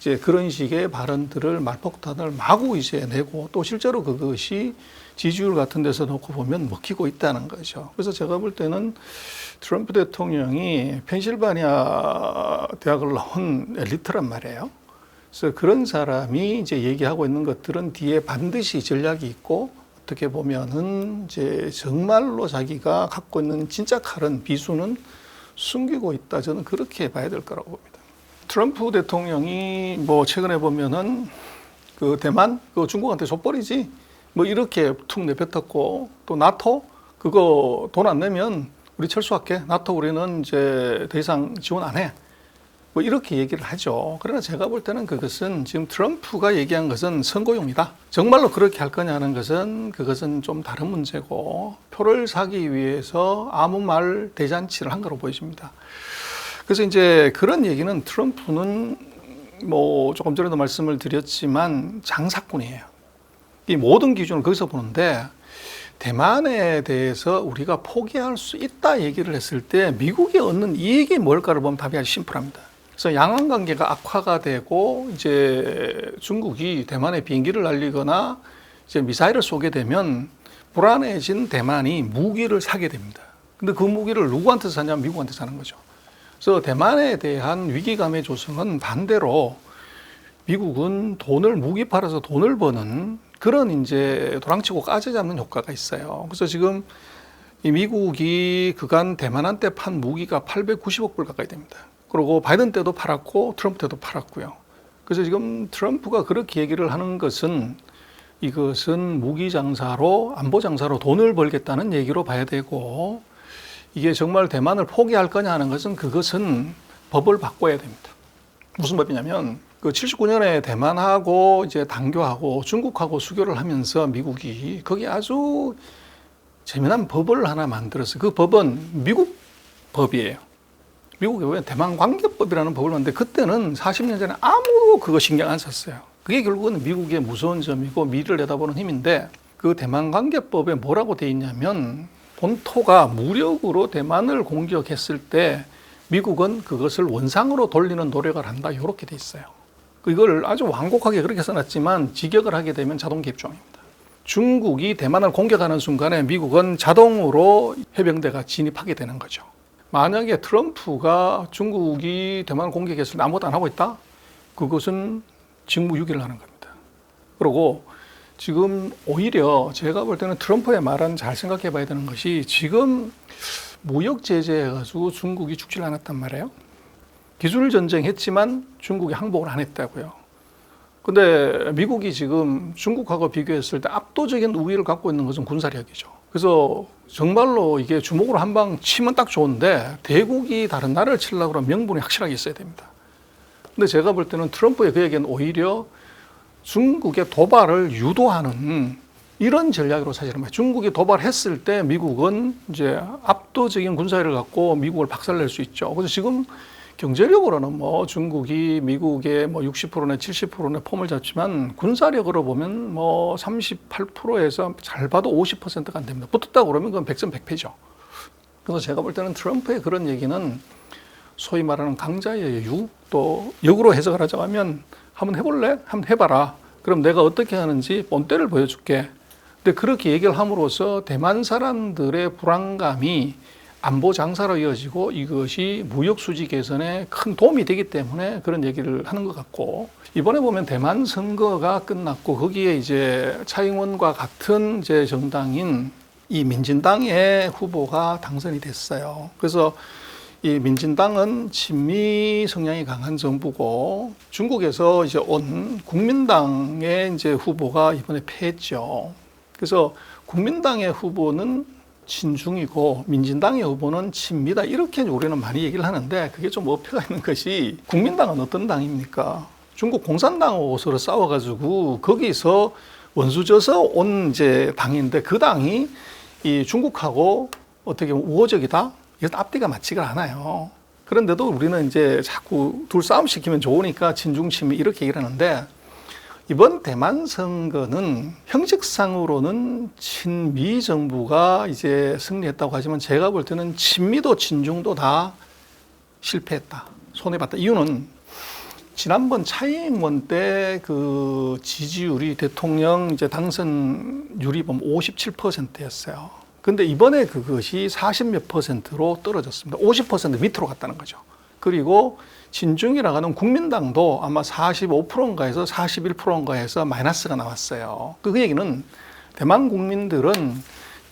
이제 그런 식의 발언들을 말폭탄을 마구 이제 내고 또 실제로 그것이 지지율 같은 데서 놓고 보면 먹히고 있다는 거죠. 그래서 제가 볼 때는 트럼프 대통령이 펜실바니아 대학을 나온 엘리트란 말이에요. 그래서 그런 사람이 이제 얘기하고 있는 것들은 뒤에 반드시 전략이 있고 어떻게 보면은 이제 정말로 자기가 갖고 있는 진짜 칼은 비수는 숨기고 있다. 저는 그렇게 봐야 될 거라고 봅니다. 트럼프 대통령이 뭐 최근에 보면은 그 대만 그 중국한테 족벌이지 뭐 이렇게 툭 내뱉었고, 또 나토 그거 돈 안 내면 우리 철수할게. 나토 우리는 이제 더 이상 지원 안 해. 뭐 이렇게 얘기를 하죠. 그러나 제가 볼 때는 그것은 지금 트럼프가 얘기한 것은 선거용이다. 정말로 그렇게 할 거냐는 것은 그것은 좀 다른 문제고, 표를 사기 위해서 아무 말 대잔치를 한 거로 보여집니다. 그래서 이제 그런 얘기는 트럼프는 뭐 조금 전에도 말씀을 드렸지만 장사꾼이에요. 이 모든 기준을 거기서 보는데, 대만에 대해서 우리가 포기할 수 있다 얘기를 했을 때 미국이 얻는 이익이 뭘까를 보면 답이 아주 심플합니다. 그래서 양안 관계가 악화가 되고 이제 중국이 대만에 비행기를 날리거나 이제 미사일을 쏘게 되면 불안해진 대만이 무기를 사게 됩니다. 근데 그 무기를 누구한테 사냐면 미국한테 사는 거죠. 그래서 대만에 대한 위기감의 조성은 반대로 미국은 무기 팔아서 돈을 버는 그런 이제 도랑치고 까지 잡는 효과가 있어요. 그래서 지금 이 미국이 그간 대만한테 판 무기가 890억 불 가까이 됩니다. 그리고 바이든 때도 팔았고 트럼프 때도 팔았고요. 그래서 지금 트럼프가 그렇게 얘기를 하는 것은 이것은 무기 장사로 안보 장사로 돈을 벌겠다는 얘기로 봐야 되고, 이게 정말 대만을 포기할 거냐 하는 것은 그것은 법을 바꿔야 됩니다. 무슨 법이냐면 그 79년에 대만하고 이제 단교하고 중국하고 수교를 하면서 미국이 거기 아주 재미난 법을 하나 만들었어요. 그 법은 미국 법이에요. 미국에 보면 대만관계법이라는 법을 만드는데 그때는 40년 전에 아무도 그거 신경 안 썼어요. 그게 결국은 미국의 무서운 점이고 미래를 내다보는 힘인데, 그 대만관계법에 뭐라고 돼 있냐면 본토가 무력으로 대만을 공격했을 때 미국은 그것을 원상으로 돌리는 노력을 한다, 이렇게 돼 있어요. 이걸 아주 완곡하게 그렇게 써놨지만 직역을 하게 되면 자동 개입 조항입니다. 중국이 대만을 공격하는 순간에 미국은 자동으로 해병대가 진입하게 되는 거죠. 만약에 트럼프가 중국이 대만을 공격했을 때 아무것도 안 하고 있다? 그것은 직무유기를 하는 겁니다. 그리고 지금 오히려 제가 볼 때는 트럼프의 말은 잘 생각해 봐야 되는 것이, 지금 무역 제재해가지고 중국이 죽질 않았단 말이에요. 기술 전쟁했지만 중국이 항복을 안 했다고요. 근데 미국이 지금 중국하고 비교했을 때 압도적인 우위를 갖고 있는 것은 군사력이죠. 그래서 정말로 이게 주먹으로 한 방 치면 딱 좋은데, 대국이 다른 나라를 치려고 하면 명분이 확실하게 있어야 됩니다. 근데 제가 볼 때는 트럼프의 그 얘기는 오히려 중국의 도발을 유도하는 이런 전략으로 사실은 봐요. 중국이 도발했을 때 미국은 이제 압도적인 군사력을 갖고 미국을 박살낼 수 있죠. 그래서 지금 경제력으로는 뭐 중국이 미국의 뭐 60%나 70%의 폼을 잡지만 군사력으로 보면 뭐 38%에서 잘 봐도 50%가 안 됩니다. 붙었다고 그러면 그건 백전백패죠. 그래서 제가 볼 때는 트럼프의 그런 얘기는 소위 말하는 강자의 유, 또 역으로 해석을 하자고 하면 한번 해볼래? 한번 해봐라. 그럼 내가 어떻게 하는지 본때를 보여줄게. 근데 그렇게 얘기를 함으로써 대만 사람들의 불안감이 안보 장사로 이어지고 이것이 무역 수지 개선에 큰 도움이 되기 때문에 그런 얘기를 하는 것 같고, 이번에 보면 대만 선거가 끝났고 거기에 이제 차잉원과 같은 이제 정당인 이 민진당의 후보가 당선이 됐어요. 그래서 이 민진당은 친미 성향이 강한 정부고, 중국에서 이제 온 국민당의 이제 후보가 이번에 패했죠. 그래서 국민당의 후보는 친중이고 민진당의 후보는 친미다, 이렇게 우리는 많이 얘기를 하는데, 그게 좀 어폐가 있는 것이, 국민당은 어떤 당입니까? 중국 공산당하고 서로 싸워가지고 거기서 원수져서 온 이제 당인데, 그 당이 이 중국하고 어떻게 보면 우호적이다? 이것 앞뒤가 맞지가 않아요. 그런데도 우리는 이제 자꾸 둘 싸움 시키면 좋으니까 친중 친미 이렇게 얘기를 하는데, 이번 대만 선거는 형식상으로는 친미 정부가 이제 승리했다고 하지만 제가 볼 때는 친미도 친중도 다 실패했다, 손해봤다. 이유는 지난번 차이잉원 때 그 지지율이 대통령 이제 당선율이 보면 57%였어요. 근데 이번에 그것이 40몇 %로 떨어졌습니다. 50% 밑으로 갔다는 거죠. 그리고 친중이라고 하는 국민당도 아마 45%인가 해서 41%인가 해서 마이너스가 나왔어요. 그 얘기는 대만 국민들은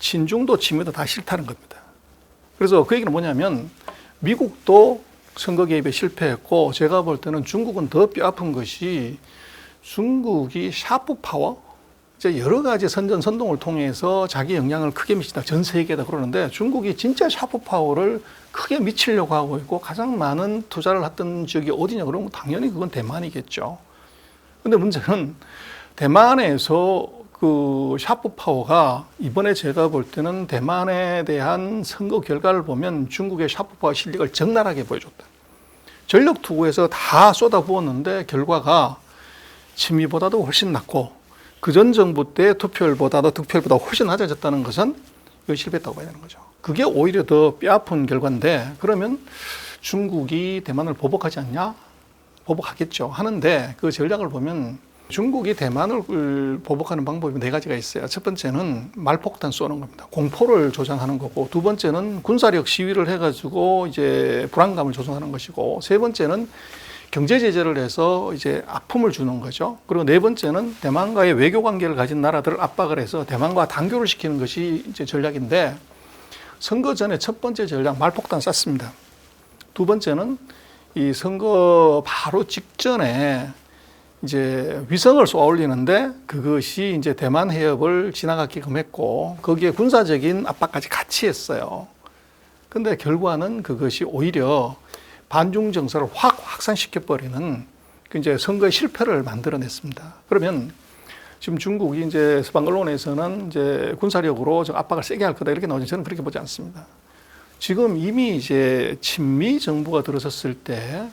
친중도 친미도 다 싫다는 겁니다. 그래서 그 얘기는 뭐냐면 미국도 선거 개입에 실패했고, 제가 볼 때는 중국은 더 뼈아픈 것이, 중국이 샤프 파워, 이제 여러 가지 선전선동을 통해서 자기 영향을 크게 미친다, 전 세계에다 그러는데, 중국이 진짜 샤프 파워를 크게 미치려고 하고 있고 가장 많은 투자를 했던 지역이 어디냐 그러면 당연히 그건 대만이겠죠. 근데 문제는 대만에서 그 샤프 파워가 이번에 제가 볼 때는 대만에 대한 선거 결과를 보면 중국의 샤프 파워 실력을 적나라하게 보여줬다. 전력 투구해서 다 쏟아부었는데 결과가 친미보다도 훨씬 낫고, 그전 정부 때 투표율보다도 득표율보다 훨씬 낮아졌다는 것은 이거 실패했다고 봐야 되는 거죠. 그게 오히려 더 뼈아픈 결과인데, 그러면 중국이 대만을 보복하지 않냐? 보복하겠죠. 하는데 그 전략을 보면 중국이 대만을 보복하는 방법이 4가지가 있어요. 첫 번째는 말폭탄 쏘는 겁니다. 공포를 조장하는 거고, 두 번째는 군사력 시위를 해가지고 이제 불안감을 조성하는 것이고, 세 번째는 경제 제재를 해서 이제 아픔을 주는 거죠. 그리고 네 번째는 대만과의 외교 관계를 가진 나라들을 압박을 해서 대만과 단교를 시키는 것이 이제 전략인데, 선거 전에 첫 번째 전략 말폭탄 쐈습니다. 두 번째는 이 선거 바로 직전에 이제 위성을 쏘아 올리는데 그것이 이제 대만 해협을 지나가게끔 했고 거기에 군사적인 압박까지 같이 했어요. 근데 결과는 그것이 오히려 반중 정서를 확 확산시켜버리는 이제 선거의 실패를 만들어냈습니다. 그러면 지금 중국이 이제 서방 언론에서는 이제 군사력으로 압박을 세게 할 거다 이렇게 나오지 저는 그렇게 보지 않습니다. 지금 이미 이제 친미 정부가 들어섰을 때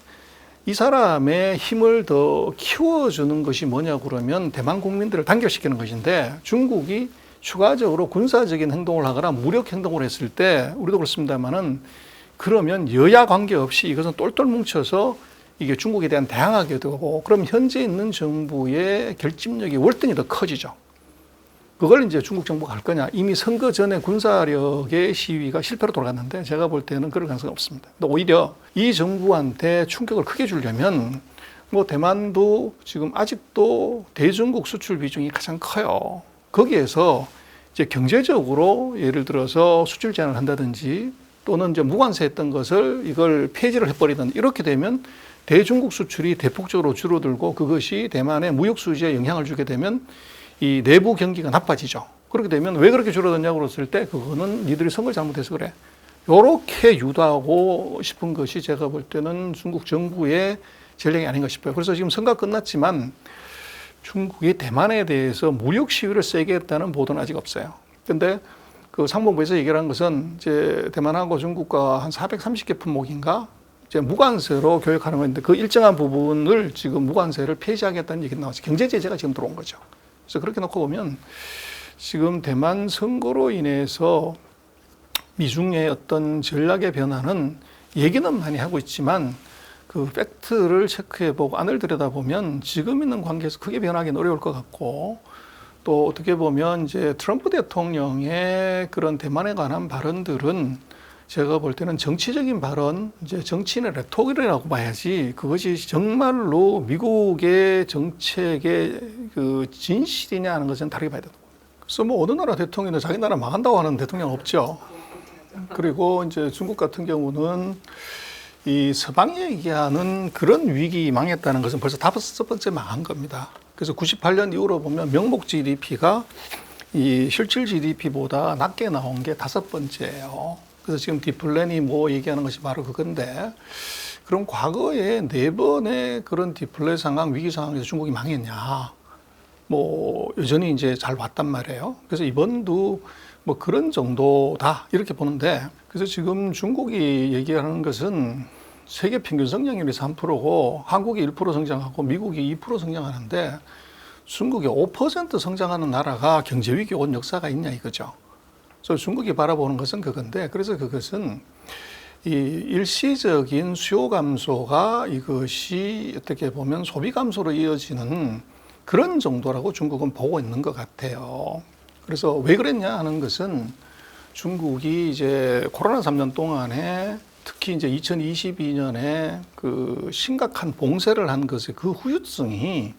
이 사람의 힘을 더 키워주는 것이 뭐냐고 그러면 대만 국민들을 단결시키는 것인데 중국이 추가적으로 군사적인 행동을 하거나 무력 행동을 했을 때 우리도 그렇습니다만은 그러면 여야 관계없이 이것은 똘똘 뭉쳐서 이게 중국에 대한 대항하게 되고 그럼 현재 있는 정부의 결집력이 월등히 더 커지죠. 그걸 이제 중국 정부가 할 거냐. 이미 선거 전에 군사력의 시위가 실패로 돌아갔는데 제가 볼 때는 그럴 가능성이 없습니다. 근데 오히려 이 정부한테 충격을 크게 주려면 뭐 대만도 지금 아직도 대중국 수출 비중이 가장 커요. 거기에서 이제 경제적으로 예를 들어서 수출 제한을 한다든지 또는 이제 무관세 했던 것을 이걸 폐지를 해버리든 이렇게 되면 대중국 수출이 대폭적으로 줄어들고 그것이 대만의 무역 수지에 영향을 주게 되면 이 내부 경기가 나빠지죠. 그렇게 되면 왜 그렇게 줄어드냐고 그랬을 때 그거는 니들이 선거를 잘못해서 그래. 요렇게 유도하고 싶은 것이 제가 볼 때는 중국 정부의 전략이 아닌가 싶어요. 그래서 지금 선거가 끝났지만 중국이 대만에 대해서 무력 시위를 세게 했다는 보도는 아직 없어요. 근데 그 상봉부에서 얘기를 한 것은 이제 대만하고 중국과 한 430개 품목인가 이제 무관세로 교역하는 건데 그 일정한 부분을 지금 무관세를 폐지하겠다는 얘기가 나왔어요. 경제 제재가 지금 들어온 거죠. 그래서 그렇게 놓고 보면 지금 대만 선거로 인해서 미중의 어떤 전략의 변화는 얘기는 많이 하고 있지만 그 팩트를 체크해보고 안을 들여다보면 지금 있는 관계에서 크게 변하기는 어려울 것 같고 또 어떻게 보면 이제 트럼프 대통령의 그런 대만에 관한 발언들은 제가 볼 때는 정치적인 발언, 이제 정치인의 레토릭이라고 봐야지 그것이 정말로 미국의 정책의 그 진실이냐 하는 것은 다르게 봐야 된다고. 그래서 뭐 어느 나라 대통령은 자기 나라 망한다고 하는 대통령 없죠. 그리고 이제 중국 같은 경우는 이 서방이 얘기하는 그런 위기 망했다는 것은 벌써 다섯 번째 망한 겁니다. 그래서 98년 이후로 보면 명목 GDP가 이 실질 GDP보다 낮게 나온 게 다섯 번째예요. 그래서 지금 디플랜이 뭐 얘기하는 것이 바로 그건데 그럼 과거에 4번의 그런 디플레 상황, 위기 상황에서 중국이 망했냐? 뭐 여전히 이제 잘 왔단 말이에요. 그래서 이번도 뭐 그런 정도다 이렇게 보는데 그래서 지금 중국이 얘기하는 것은 세계 평균 성장률이 3%고 한국이 1% 성장하고 미국이 2% 성장하는데 중국이 5% 성장하는 나라가 경제 위기 온 역사가 있냐 이거죠. 그래서 중국이 바라보는 것은 그건데 그래서 그것은 이 일시적인 수요 감소가 이것이 어떻게 보면 소비 감소로 이어지는 그런 정도라고 중국은 보고 있는 것 같아요. 그래서 왜 그랬냐 하는 것은 중국이 이제 코로나 3년 동안에 특히 이제 2022년에 그 심각한 봉쇄를 한 것의 그 후유증이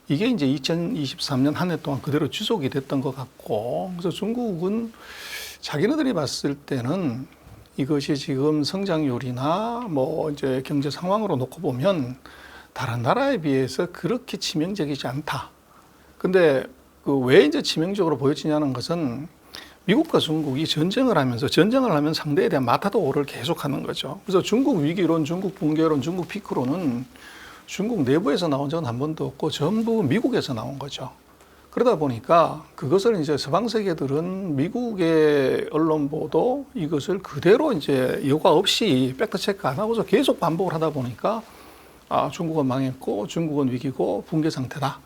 이게 이제 2023년 한 해 동안 그대로 지속이 됐던 것 같고 그래서 중국은 자기네들이 봤을 때는 이것이 지금 성장률이나 뭐 이제 경제 상황으로 놓고 보면 다른 나라에 비해서 그렇게 치명적이지 않다. 근데 그 왜 이제 치명적으로 보여지냐는 것은 미국과 중국이 전쟁을 하면 상대에 대한 마타도를 계속하는 거죠. 그래서 중국 위기론, 중국 붕괴론, 중국 피크론은 중국 내부에서 나온 적은 한 번도 없고 전부 미국에서 나온 거죠. 그러다 보니까 그것을 이제 서방 세계들은 미국의 언론 보도 이것을 그대로 이제 여과 없이 팩트 체크 안 하고서 계속 반복을 하다 보니까 아, 중국은 망했고 중국은 위기고 붕괴 상태다.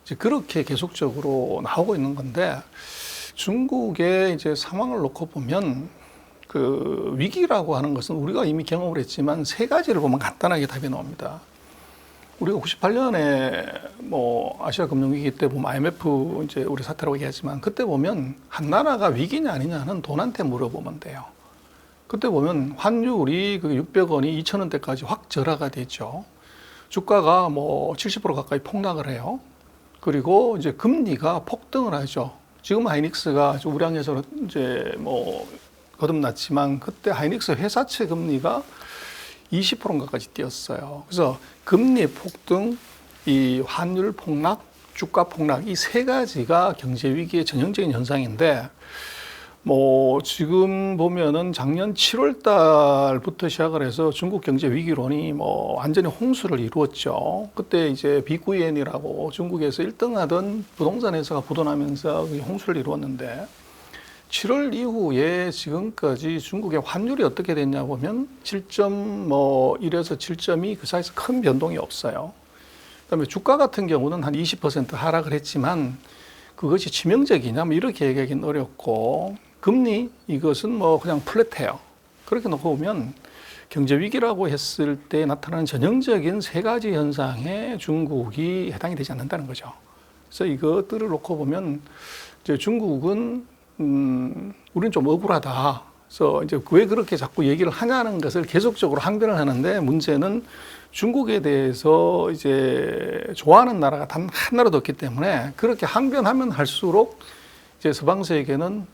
이제 그렇게 계속적으로 나오고 있는 건데 중국의 이제 상황을 놓고 보면 그 위기라고 하는 것은 우리가 이미 경험을 했지만 세 가지를 보면 간단하게 답이 나옵니다. 우리가 98년에 뭐 아시아 금융위기 때 보면 IMF 이제 우리 사태라고 얘기하지만 그때 보면 한 나라가 위기냐 아니냐는 돈한테 물어보면 돼요. 그때 보면 환율이 그 600원이 2,000원대까지 확 절하가 됐죠. 주가가 뭐 70% 가까이 폭락을 해요. 그리고 이제 금리가 폭등을 하죠. 지금 하이닉스가 우량에서 이제 뭐 거듭났지만 그때 하이닉스 회사채 금리가 20%까지 뛰었어요. 그래서 금리 폭등, 이 환율 폭락, 주가 폭락 이 세 가지가 경제 위기의 전형적인 현상인데 뭐 지금 보면은 작년 7월 달부터 시작을 해서 중국 경제 위기론이 뭐 완전히 홍수를 이루었죠. 그때 이제 비구이엔이라고 중국에서 1등하던 부동산 회사가 부도나면서 홍수를 이루었는데 7월 이후에 지금까지 중국의 환율이 어떻게 됐냐 보면 7.1에서 7.2 그 사이에서 큰 변동이 없어요. 그다음에 주가 같은 경우는 한 20% 하락을 했지만 그것이 치명적이냐 뭐 이렇게 얘기하기는 어렵고 금리 이것은 뭐 그냥 플랫해요. 그렇게 놓고 보면 경제 위기라고 했을 때 나타나는 전형적인 세 가지 현상에 중국이 해당이 되지 않는다는 거죠. 그래서 이것들을 놓고 보면 이제 중국은 우리는 좀 억울하다. 그래서 이제 왜 그렇게 자꾸 얘기를 하냐는 것을 계속적으로 항변을 하는데 문제는 중국에 대해서 이제 좋아하는 나라가 단 한 나라도 없기 때문에 그렇게 항변하면 할수록 이제 서방 세계는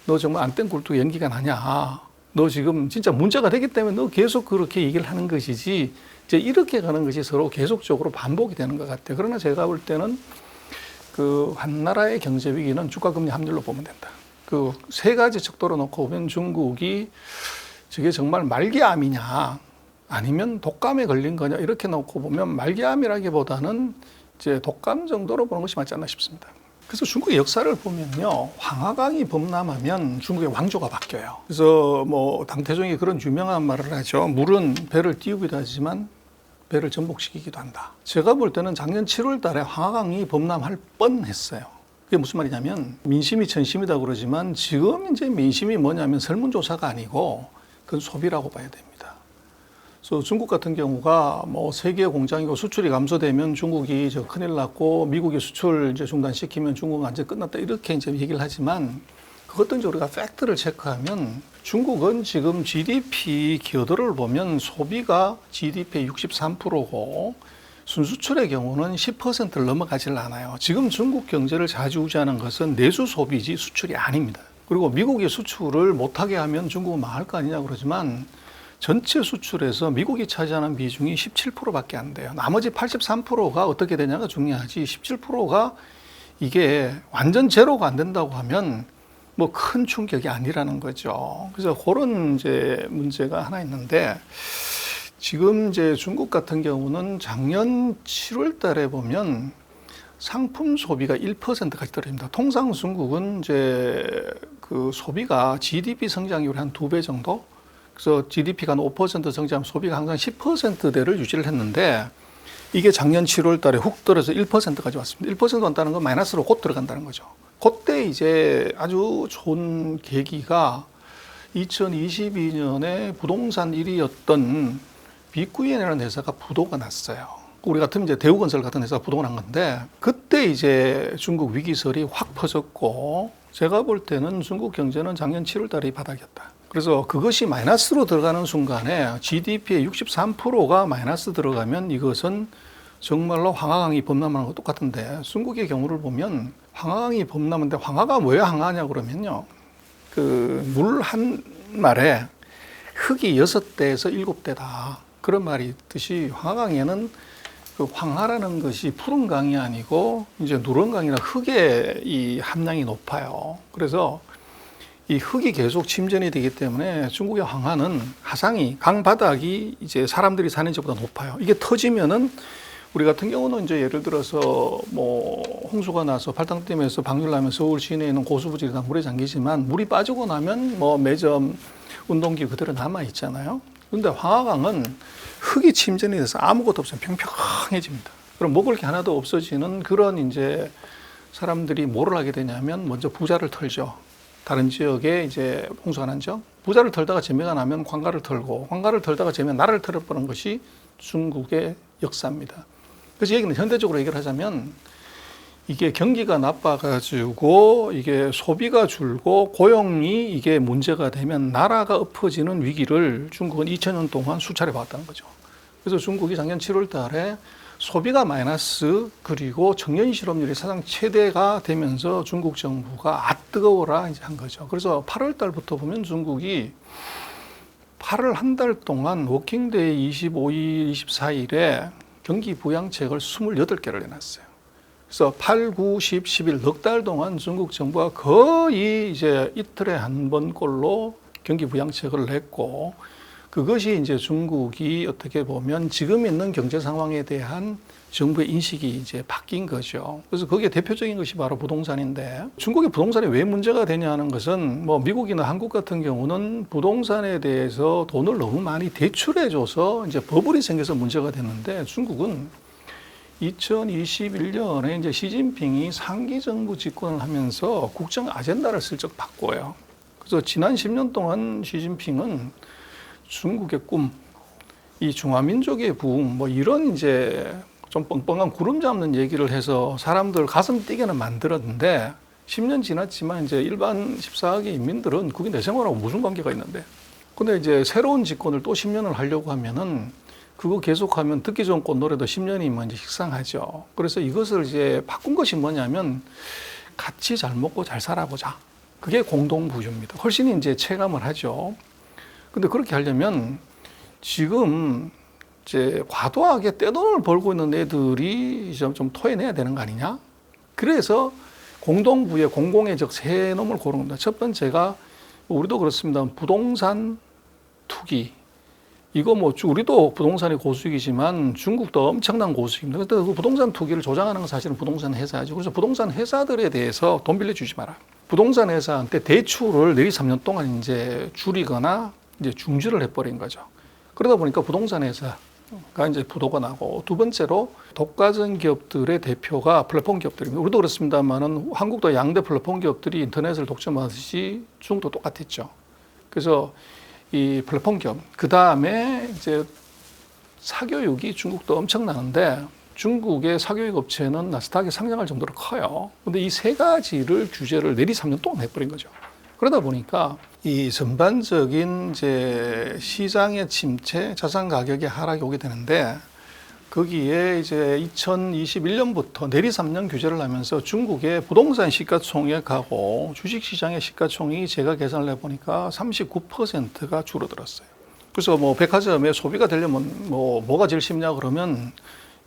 너 정말 안 뗀 굴뚝 연기가 나냐. 너 지금 진짜 문제가 되기 때문에 너 계속 그렇게 얘기를 하는 것이지. 이제 이렇게 가는 것이 서로 계속적으로 반복이 되는 것 같아요. 그러나 제가 볼 때는 그 한 나라의 경제 위기는 주가 금리 합률로 보면 된다. 그 세 가지 척도로 놓고 보면 중국이 저게 정말 말기암이냐 아니면 독감에 걸린 거냐 이렇게 놓고 보면 말기암이라기보다는 이제 독감 정도로 보는 것이 맞지 않나 싶습니다. 그래서 중국의 역사를 보면요, 황하강이 범람하면 중국의 왕조가 바뀌어요. 그래서 뭐 당태종이 그런 유명한 말을 하죠. 물은 배를 띄우기도 하지만 배를 전복시키기도 한다. 제가 볼 때는 작년 7월 달에 황하강이 범람할 뻔했어요. 그게 무슨 말이냐면 민심이 천심이다 그러지만 지금 이제 민심이 뭐냐면 설문조사가 아니고 그건 소비라고 봐야 됩니다. 그래서 중국 같은 경우가 뭐 세계 공장이고 수출이 감소되면 중국이 저 큰일 났고 미국이 수출 이제 중단시키면 중국은 완전 끝났다 이렇게 이제 얘기를 하지만 그것도 이제 우리가 팩트를 체크하면 중국은 지금 GDP 기여도를 보면 소비가 GDP의 63%고 순수출의 경우는 10%를 넘어가질 않아요. 지금 중국 경제를 좌지우지하는 것은 내수 소비지 수출이 아닙니다. 그리고 미국이 수출을 못하게 하면 중국은 망할 거 아니냐 그러지만 전체 수출에서 미국이 차지하는 비중이 17%밖에 안 돼요. 나머지 83%가 어떻게 되냐가 중요하지 17%가 이게 완전 제로가 안 된다고 하면 뭐 큰 충격이 아니라는 거죠. 그래서 그런 이제 문제가 하나 있는데 지금 이제 중국 같은 경우는 작년 7월 달에 보면 상품 소비가 1%까지 떨어집니다. 통상 중국은 이제 그 소비가 GDP 성장률이 한 2배 정도? 그래서 GDP가 한 5% 성장하면 소비가 항상 10%대를 유지를 했는데 이게 작년 7월 달에 훅 떨어져서 1%까지 왔습니다. 1% 왔다는 건 마이너스로 곧 들어간다는 거죠. 그때 이제 아주 좋은 계기가 2022년에 부동산 1위였던 비구이엔이라는 회사가 부도가 났어요. 우리 같으면 이제 대우건설 같은 회사가 부도가 난 건데 그때 이제 중국 위기설이 확 퍼졌고 제가 볼 때는 중국 경제는 작년 7월 달에 바닥이었다. 그래서 그것이 마이너스로 들어가는 순간에 GDP의 63%가 마이너스 들어가면 이것은 정말로 황하강이 범람하는 것 똑같은데 중국의 경우를 보면 황하강이 범람인데 황하가 왜 황하냐 그러면요. 그 물 한 말에 흙이 6대에서 7대다. 그런 말이 있듯이 황하강에는 그 황하라는 것이 푸른 강이 아니고 이제 누런 강이나 흙의 이 함량이 높아요. 그래서 이 흙이 계속 침전이 되기 때문에 중국의 황하는 하상이 강 바닥이 이제 사람들이 사는 집보다 높아요. 이게 터지면은 우리 같은 경우는 이제 예를 들어서 뭐 홍수가 나서 팔당댐에서 방류를 하면 서울 시내에 있는 고수부지가 다 물에 잠기지만 물이 빠지고 나면 뭐 매점, 운동기 그대로 남아 있잖아요. 그런데 황하강은 흙이 침전이 돼서 아무것도 없어요. 평평해집니다. 그럼 먹을 게 하나도 없어지는 그런 이제 사람들이 뭐를 하게 되냐면 먼저 부자를 털죠. 다른 지역에 이제 홍수가 난죠. 부자를 털다가 재미가 나면 관가를 털고 관가를 털다가 재미가 나라를 털어버린 것이 중국의 역사입니다. 그래서 얘기는 현대적으로 얘기를 하자면 이게 경기가 나빠가지고 이게 소비가 줄고 고용이 이게 문제가 되면 나라가 엎어지는 위기를 중국은 2000년 동안 수차례 봤다는 거죠. 그래서 중국이 작년 7월 달에 소비가 마이너스 그리고 청년 실업률이 사상 최대가 되면서 중국 정부가 뜨거워라 이제 한 거죠. 그래서 8월 달부터 보면 중국이 8월 한 달 동안 워킹데이 25일, 24일에 경기 부양책을 28개를 내놨어요. 그래서 8, 9, 10, 11 넉 달 동안 중국 정부가 거의 이제 이틀에 한 번꼴로 경기 부양책을 냈고, 그것이 이제 중국이 어떻게 보면 지금 있는 경제 상황에 대한 정부의 인식이 이제 바뀐 거죠. 그래서 거기에 대표적인 것이 바로 부동산인데, 중국의 부동산이 왜 문제가 되냐 하는 것은 뭐 미국이나 한국 같은 경우는 부동산에 대해서 돈을 너무 많이 대출해줘서 이제 버블이 생겨서 문제가 됐는데, 중국은 2021년에 이제 시진핑이 상기 정부 집권을 하면서 국정 아젠다를 슬쩍 바꿔요. 그래서 지난 10년 동안 시진핑은 중국의 꿈, 이 중화민족의 부흥, 뭐 이런 이제 좀 뻥뻥한 구름 잡는 얘기를 해서 사람들 가슴 뛰게는 만들었는데, 10년 지났지만 이제 일반 14억의 인민들은 그게 내 생활하고 무슨 관계가 있는데. 근데 이제 새로운 집권을 또 10년을 하려고 하면은 그거 계속하면 듣기 좋은 꽃노래도 10년이면 이제 식상하죠. 그래서 이것을 이제 바꾼 것이 뭐냐면 같이 잘 먹고 잘 살아보자. 그게 공동부유입니다. 훨씬 이제 체감을 하죠. 근데 그렇게 하려면 지금 이제 과도하게 떼돈을 벌고 있는 애들이 좀 토해내야 되는 거 아니냐? 그래서 공동부의 공공의 적 세 놈을 고른 겁니다. 첫 번째가 우리도 그렇습니다. 부동산 투기. 이거 뭐 우리도 부동산이 고수익이지만 중국도 엄청난 고수익입니다. 그래서 그 부동산 투기를 조장하는 건 사실은 부동산 회사죠. 그래서 부동산 회사들에 대해서 돈 빌려주지 마라. 부동산 회사한테 대출을 내리 3년 동안 이제 줄이거나 이제 중지를 해버린 거죠. 그러다 보니까 부동산 회사가 이제 부도가 나고, 두 번째로 독과점 기업들의 대표가 플랫폼 기업들입니다. 우리도 그렇습니다만은 한국도 양대 플랫폼 기업들이 인터넷을 독점하듯이 중국도 똑같았죠. 그래서 이 플랫폼 기업, 그 다음에 이제 사교육이 중국도 엄청나는데, 중국의 사교육 업체는 나스닥에 상장할 정도로 커요. 근데 이 세 가지를 규제를 내리 3년 동안 해버린 거죠. 그러다 보니까 이 전반적인 이제 시장의 침체, 자산 가격의 하락이 오게 되는데, 거기에 이제 2021년부터 내리 3년 규제를 하면서 중국의 부동산 시가총액하고 주식시장의 시가총액이 제가 계산을 해보니까 39%가 줄어들었어요. 그래서 뭐 백화점에 소비가 되려면 뭐가 제일 쉽냐 그러면,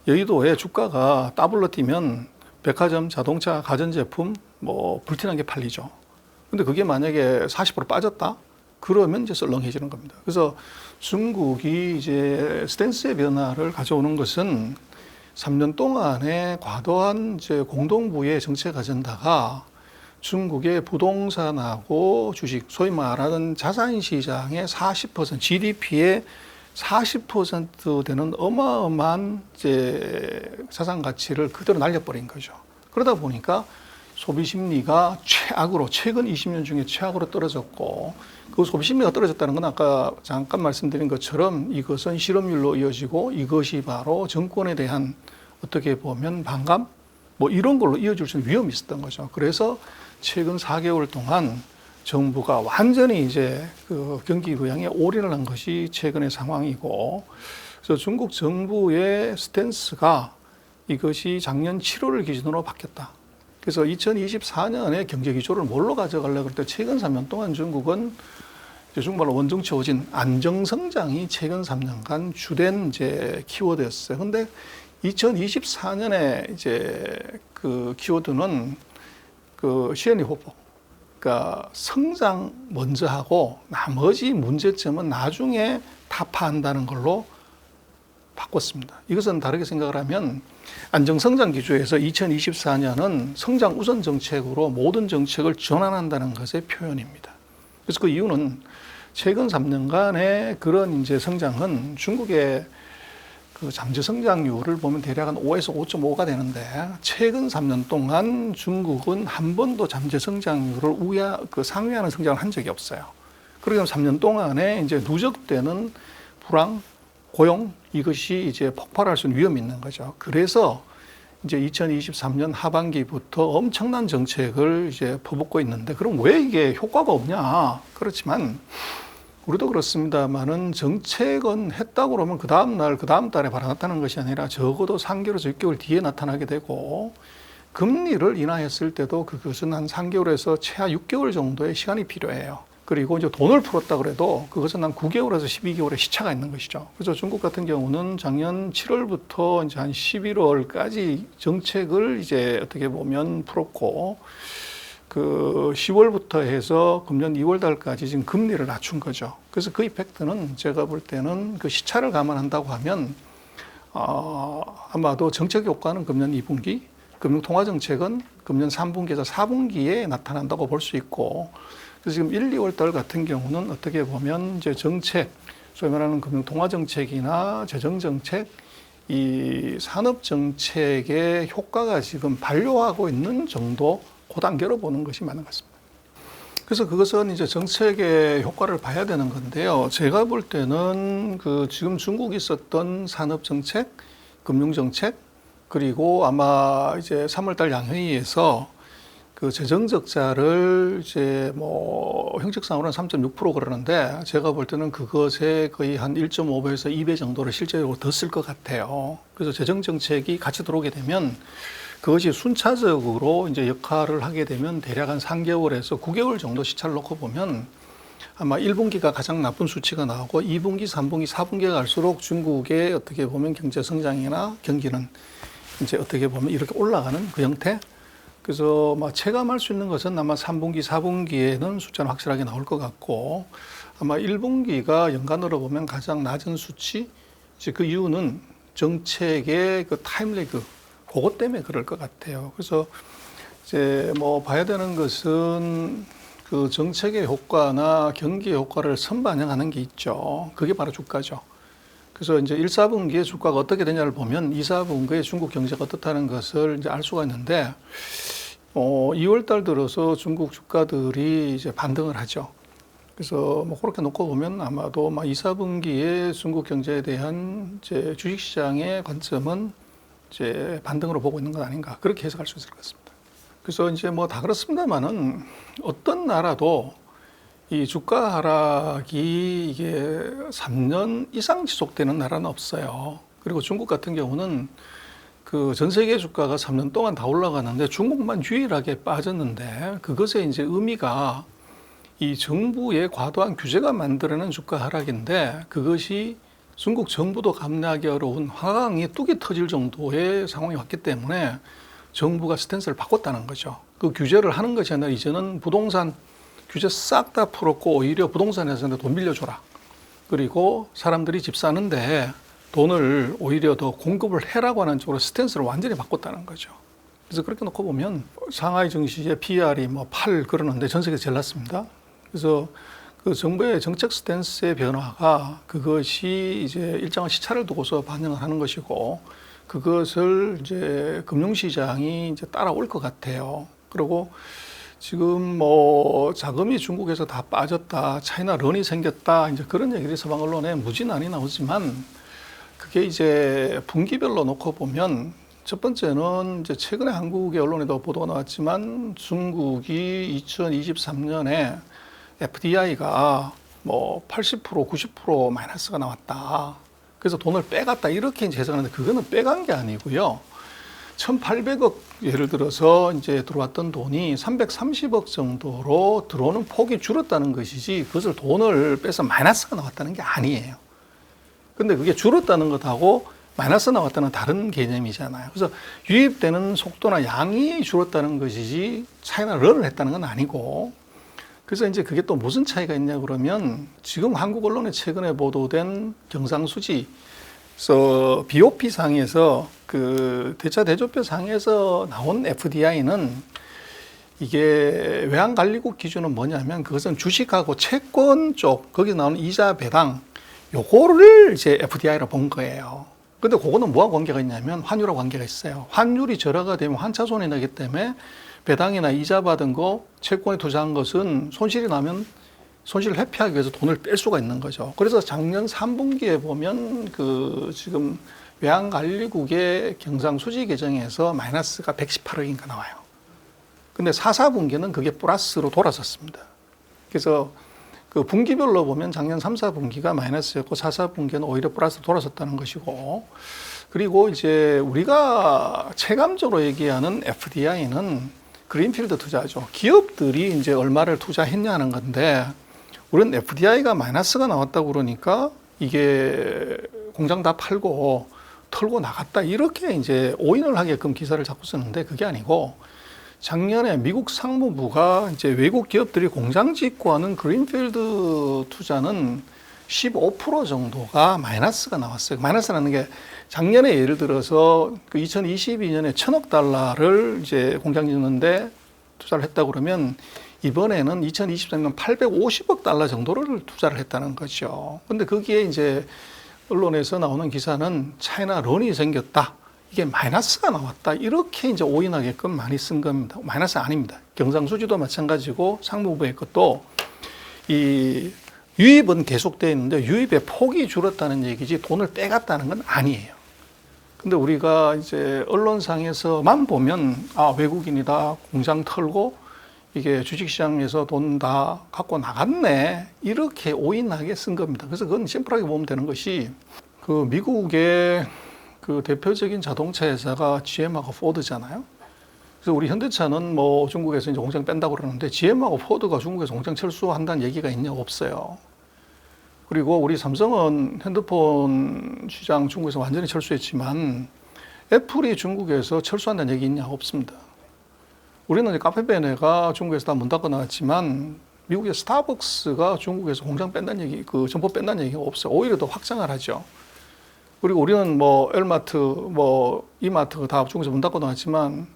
여의도에 주가가 더블로 뛰면 백화점, 자동차, 가전제품 뭐 불티난 게 팔리죠. 근데 그게 만약에 40% 빠졌다? 그러면 이제 썰렁해지는 겁니다. 그래서 중국이 이제 스탠스의 변화를 가져오는 것은 3년 동안의 과도한 이제 공동부의 정책 아젠다가 중국의 부동산하고 주식, 소위 말하는 자산시장의 40%, GDP의 40% 되는 어마어마한 이제 자산 가치를 그대로 날려버린 거죠. 그러다 보니까 소비 심리가 최악으로, 최근 20년 중에 최악으로 떨어졌고, 그 소비 심리가 떨어졌다는 건 아까 잠깐 말씀드린 것처럼 이것은 실업률로 이어지고, 이것이 바로 정권에 대한 어떻게 보면 반감? 뭐 이런 걸로 이어질 수 있는 위험이 있었던 거죠. 그래서 최근 4개월 동안 정부가 완전히 이제 그 경기 부양에 올인을 한 것이 최근의 상황이고, 그래서 중국 정부의 스탠스가 이것이 작년 7월을 기준으로 바뀌었다. 그래서 2024년에 경제 기조를 뭘로 가져가려고 그럴 때 최근 3년 동안 중국은 중국말로 원정치 오진 안정성장이 최근 3년간 주된 이제 키워드였어요. 근데 2024년에 이제 그 키워드는 그 시엔리 호보. 그러니까 성장 먼저 하고 나머지 문제점은 나중에 타파한다는 걸로 바꿨습니다. 이것은 다르게 생각을 하면 안정성장 기조에서 2024년은 성장 우선 정책으로 모든 정책을 전환한다는 것의 표현입니다. 그래서 그 이유는 최근 3년간의 그런 이제 성장은 중국의 그 잠재 성장률을 보면 대략 한 5에서 5.5가 되는데, 최근 3년 동안 중국은 한 번도 잠재 성장률을 상회하는 성장을 한 적이 없어요. 그러기 때문에 3년 동안에 이제 누적되는 불황, 고용, 이것이 이제 폭발할 수 있는 위험이 있는 거죠. 그래서 이제 2023년 하반기부터 엄청난 정책을 이제 퍼붓고 있는데, 그럼 왜 이게 효과가 없냐? 그렇지만 우리도 그렇습니다만은 정책은 했다고 그러면 그 다음 날, 그 다음 달에 바로 나타나는 것이 아니라 적어도 3개월에서 6개월 뒤에 나타나게 되고 금리를 인하했을 때도 그것은 한 3개월에서 최하 6개월 정도의 시간이 필요해요. 그리고 이제 돈을 풀었다 그래도 그것은 한 9개월에서 12개월의 시차가 있는 것이죠. 그래서 중국 같은 경우는 작년 7월부터 이제 한 11월까지 정책을 이제 어떻게 보면 풀었고 그 10월부터 해서 금년 2월 달까지 지금 금리를 낮춘 거죠. 그래서 그 이펙트는 제가 볼 때는 그 시차를 감안한다고 하면 아마도 정책 효과는 금년 2분기, 금융통화정책은 금년 3분기에서 4분기에 나타난다고 볼 수 있고, 그래서 지금 1, 2월 달 같은 경우는 어떻게 보면 이제 정책, 소위 말하는 금융통화정책이나 재정정책, 이 산업정책의 효과가 지금 반료하고 있는 정도 그 단계로 보는 것이 맞는 것 같습니다. 그래서 그것은 이제 정책의 효과를 봐야 되는 건데요. 제가 볼 때는 그 지금 중국이 있었던 산업정책, 금융정책, 그리고 아마 이제 3월달 양회의에서 그 재정적자를 이제 뭐 형식상으로는 3.6% 그러는데 제가 볼 때는 그것에 거의 한 1.5배에서 2배 정도를 실제적으로 더 쓸 것 같아요. 그래서 재정정책이 같이 들어오게 되면 그것이 순차적으로 이제 역할을 하게 되면 대략 한 3개월에서 9개월 정도 시차를 놓고 보면 아마 1분기가 가장 나쁜 수치가 나오고 2분기, 3분기, 4분기가 갈수록 중국의 어떻게 보면 경제 성장이나 경기는 이제 어떻게 보면 이렇게 올라가는 그 형태. 그래서 막 체감할 수 있는 것은 아마 3분기, 4분기에는 숫자는 확실하게 나올 것 같고 아마 1분기가 연간으로 보면 가장 낮은 수치. 이제 그 이유는 정책의 그 타임래그 그것 때문에 그럴 것 같아요. 그래서 이제 뭐 봐야 되는 것은 그 정책의 효과나 경기의 효과를 선반영하는 게 있죠. 그게 바로 주가죠. 그래서 이제 1, 4분기에 주가가 어떻게 되냐를 보면 2, 4분기에 중국 경제가 어떻다는 것을 이제 알 수가 있는데 2월 달 들어서 중국 주가들이 이제 반등을 하죠. 그래서 뭐 그렇게 놓고 보면 아마도 2, 4분기에 중국 경제에 대한 이제 주식시장의 관점은 이제 반등으로 보고 있는 것 아닌가 그렇게 해석할 수 있을 것 같습니다. 그래서 이제 뭐 다 그렇습니다만은 어떤 나라도 이 주가 하락이 이게 3년 이상 지속되는 나라는 없어요. 그리고 중국 같은 경우는 그 전 세계 주가가 3년 동안 다 올라가는데 중국만 유일하게 빠졌는데 그것의 이제 의미가 이 정부의 과도한 규제가 만들어낸 주가 하락인데 그것이 중국 정부도 감내하기 어려운 화강이 뚝이 터질 정도의 상황이 왔기 때문에 정부가 스탠스를 바꿨다는 거죠. 그 규제를 하는 것이 아니라 이제는 부동산 규제 싹 다 풀었고 오히려 부동산에서 돈 빌려줘라. 그리고 사람들이 집 사는데 돈을 오히려 더 공급을 해라고 하는 쪽으로 스탠스를 완전히 바꿨다는 거죠. 그래서 그렇게 놓고 보면 상하이 증시의 PR이 뭐 8 그러는데 전 세계 제일 낮습니다. 그래서 그 정부의 정책 스탠스의 변화가 그것이 이제 일정한 시차를 두고서 반영을 하는 것이고 그것을 이제 금융시장이 이제 따라올 것 같아요. 그리고 지금 뭐 자금이 중국에서 다 빠졌다, 차이나 런이 생겼다, 이제 그런 얘기들이 서방 언론에 무진하게 나오지만 그게 이제 분기별로 놓고 보면 첫 번째는 이제 최근에 한국의 언론에도 보도가 나왔지만 중국이 2023년에 FDI가 뭐 80%, 90% 마이너스가 나왔다. 그래서 돈을 빼갔다. 이렇게 이제 해석하는데 그거는 빼간 게 아니고요. 1,800억 예를 들어서 이제 들어왔던 돈이 330억 정도로 들어오는 폭이 줄었다는 것이지 그것을 돈을 빼서 마이너스가 나왔다는 게 아니에요. 근데 그게 줄었다는 것하고 마이너스 나왔다는 다른 개념이잖아요. 그래서 유입되는 속도나 양이 줄었다는 것이지 차이나 런을 했다는 건 아니고 그래서 이제 그게 또 무슨 차이가 있냐 그러면 지금 한국 언론에 최근에 보도된 경상수지 그래서 BOP 상에서 그 대차 대조표 상에서 나온 FDI는 이게 외환관리국 기준은 뭐냐면 그것은 주식하고 채권 쪽 거기 나오는 이자 배당 요거를 이제 FDI로 본 거예요. 근데 그거는 뭐와 관계가 있냐면 환율하고 관계가 있어요. 환율이 절하가 되면 환차손이 나기 때문에 배당이나 이자 받은 거 채권에 투자한 것은 손실이 나면 손실을 회피하기 위해서 돈을 뺄 수가 있는 거죠. 그래서 작년 3분기에 보면 그 지금 외환관리국의 경상수지 계정에서 마이너스가 118억인가 나와요. 근데 4, 4분기는 그게 플러스로 돌아섰습니다. 그래서 그 분기별로 보면 작년 3, 4분기가 마이너스였고 4, 4분기는 오히려 플러스 돌아섰다는 것이고, 그리고 이제 우리가 체감적으로 얘기하는 FDI는 그린필드 투자죠. 기업들이 이제 얼마를 투자했냐는 건데, 우리는 FDI가 마이너스가 나왔다고 그러니까 이게 공장 다 팔고 털고 나갔다, 이렇게 이제 오인을 하게끔 기사를 자꾸 쓰는데, 그게 아니고 작년에 미국 상무부가 이제 외국 기업들이 공장 짓고 하는 그린필드 투자는 15% 정도가 마이너스가 나왔어요. 마이너스라는 게 작년에 예를 들어서 그 2022년에 1,000억 달러를 이제 공장 짓는데 투자를 했다 그러면 이번에는 2023년 850억 달러 정도를 투자를 했다는 거죠. 근데 거기에 이제 언론에서 나오는 기사는 차이나 런이 생겼다, 이게 마이너스가 나왔다, 이렇게 이제 오인하게끔 많이 쓴 겁니다. 마이너스 아닙니다. 경상수지도 마찬가지고 상무부의 것도 이 유입은 계속되어 있는데 유입의 폭이 줄었다는 얘기지 돈을 빼갔다는 건 아니에요. 근데 우리가 이제 언론상에서만 보면 아, 외국인이다, 공장 털고 이게 주식시장에서 돈 다 갖고 나갔네, 이렇게 오인하게 쓴 겁니다. 그래서 그건 심플하게 보면 되는 것이, 그 미국의 그 대표적인 자동차 회사가 GM하고 포드잖아요. 그래서 우리 현대차는 뭐 중국에서 이제 공장 뺀다고 그러는데 GM하고 포드가 중국에서 공장 철수한다는 얘기가 있냐? 없어요. 그리고 우리 삼성은 핸드폰 시장 중국에서 완전히 철수했지만 애플이 중국에서 철수한다는 얘기 있냐? 없습니다. 우리는 이제 카페베네가 중국에서 다 문 닫고 나왔지만 미국의 스타벅스가 중국에서 공장 뺀다는 얘기, 그 점포 뺀다는 얘기가 없어요. 오히려 더 확장을 하죠. 그리고 우리는 뭐 엘마트, 뭐 이마트가 다 중국에서 문 닫고 나왔지만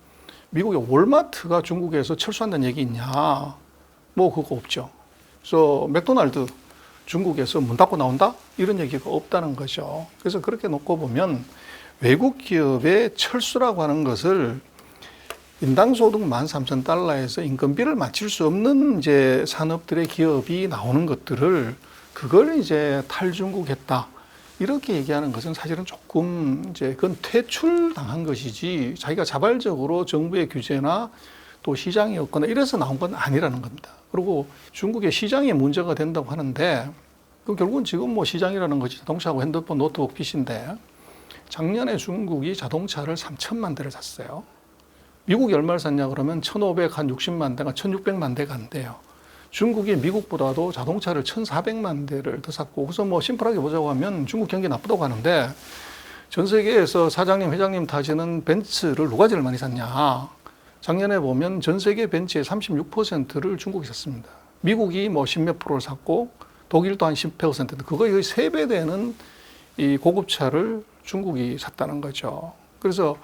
미국의 월마트가 중국에서 철수한다는 얘기 있냐? 뭐 그거 없죠. 그래서 맥도날드 중국에서 문 닫고 나온다? 이런 얘기가 없다는 거죠. 그래서 그렇게 놓고 보면 외국 기업의 철수라고 하는 것을 인당 소득 13,000달러에서 인건비를 맞출 수 없는 이제 산업들의 기업이 나오는 것들을, 그걸 이제 탈중국했다, 이렇게 얘기하는 것은 사실은 조금 이제 그건 퇴출당한 것이지 자기가 자발적으로 정부의 규제나 또 시장이 없거나 이래서 나온 건 아니라는 겁니다. 그리고 중국의 시장이 문제가 된다고 하는데, 그 결국은 지금 뭐 시장이라는 것이 자동차하고 핸드폰, 노트북, PC인데 작년에 중국이 자동차를 3천만 대를 샀어요. 미국이 얼마를 샀냐 그러면 1,560만 대가 1,600만 대가 안 돼요. 중국이 미국보다도 자동차를 1,400만 대를 더 샀고, 그래서 뭐 심플하게 보자고 하면 중국 경기 나쁘다고 하는데 전 세계에서 사장님, 회장님 타시는 벤츠를 누가 제일 많이 샀냐? 작년에 보면 전 세계 벤츠의 36%를 중국이 샀습니다. 미국이 뭐 10몇 프로를 샀고 독일도 한 10%, 그거의 3배 되는 이 고급차를 중국이 샀다는 거죠. 그래서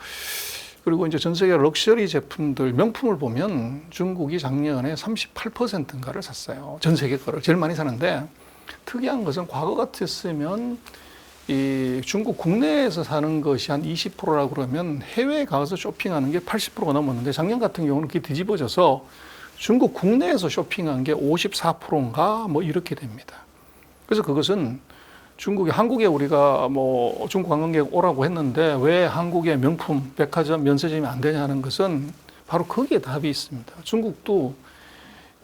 그리고 이제 전 세계 럭셔리 제품들, 명품을 보면 중국이 작년에 38%인가를 샀어요. 전 세계 거를 제일 많이 사는데, 특이한 것은 과거 같았으면 이 중국 국내에서 사는 것이 한 20%라고 그러면 해외에 가서 쇼핑하는 게 80%가 넘었는데, 작년 같은 경우는 그게 뒤집어져서 중국 국내에서 쇼핑한 게 54%인가 뭐 이렇게 됩니다. 그래서 그것은 중국이, 한국에 우리가 뭐 중국 관광객 오라고 했는데 왜 한국의 명품, 백화점, 면세점이 안 되냐는 것은 바로 거기에 답이 있습니다. 중국도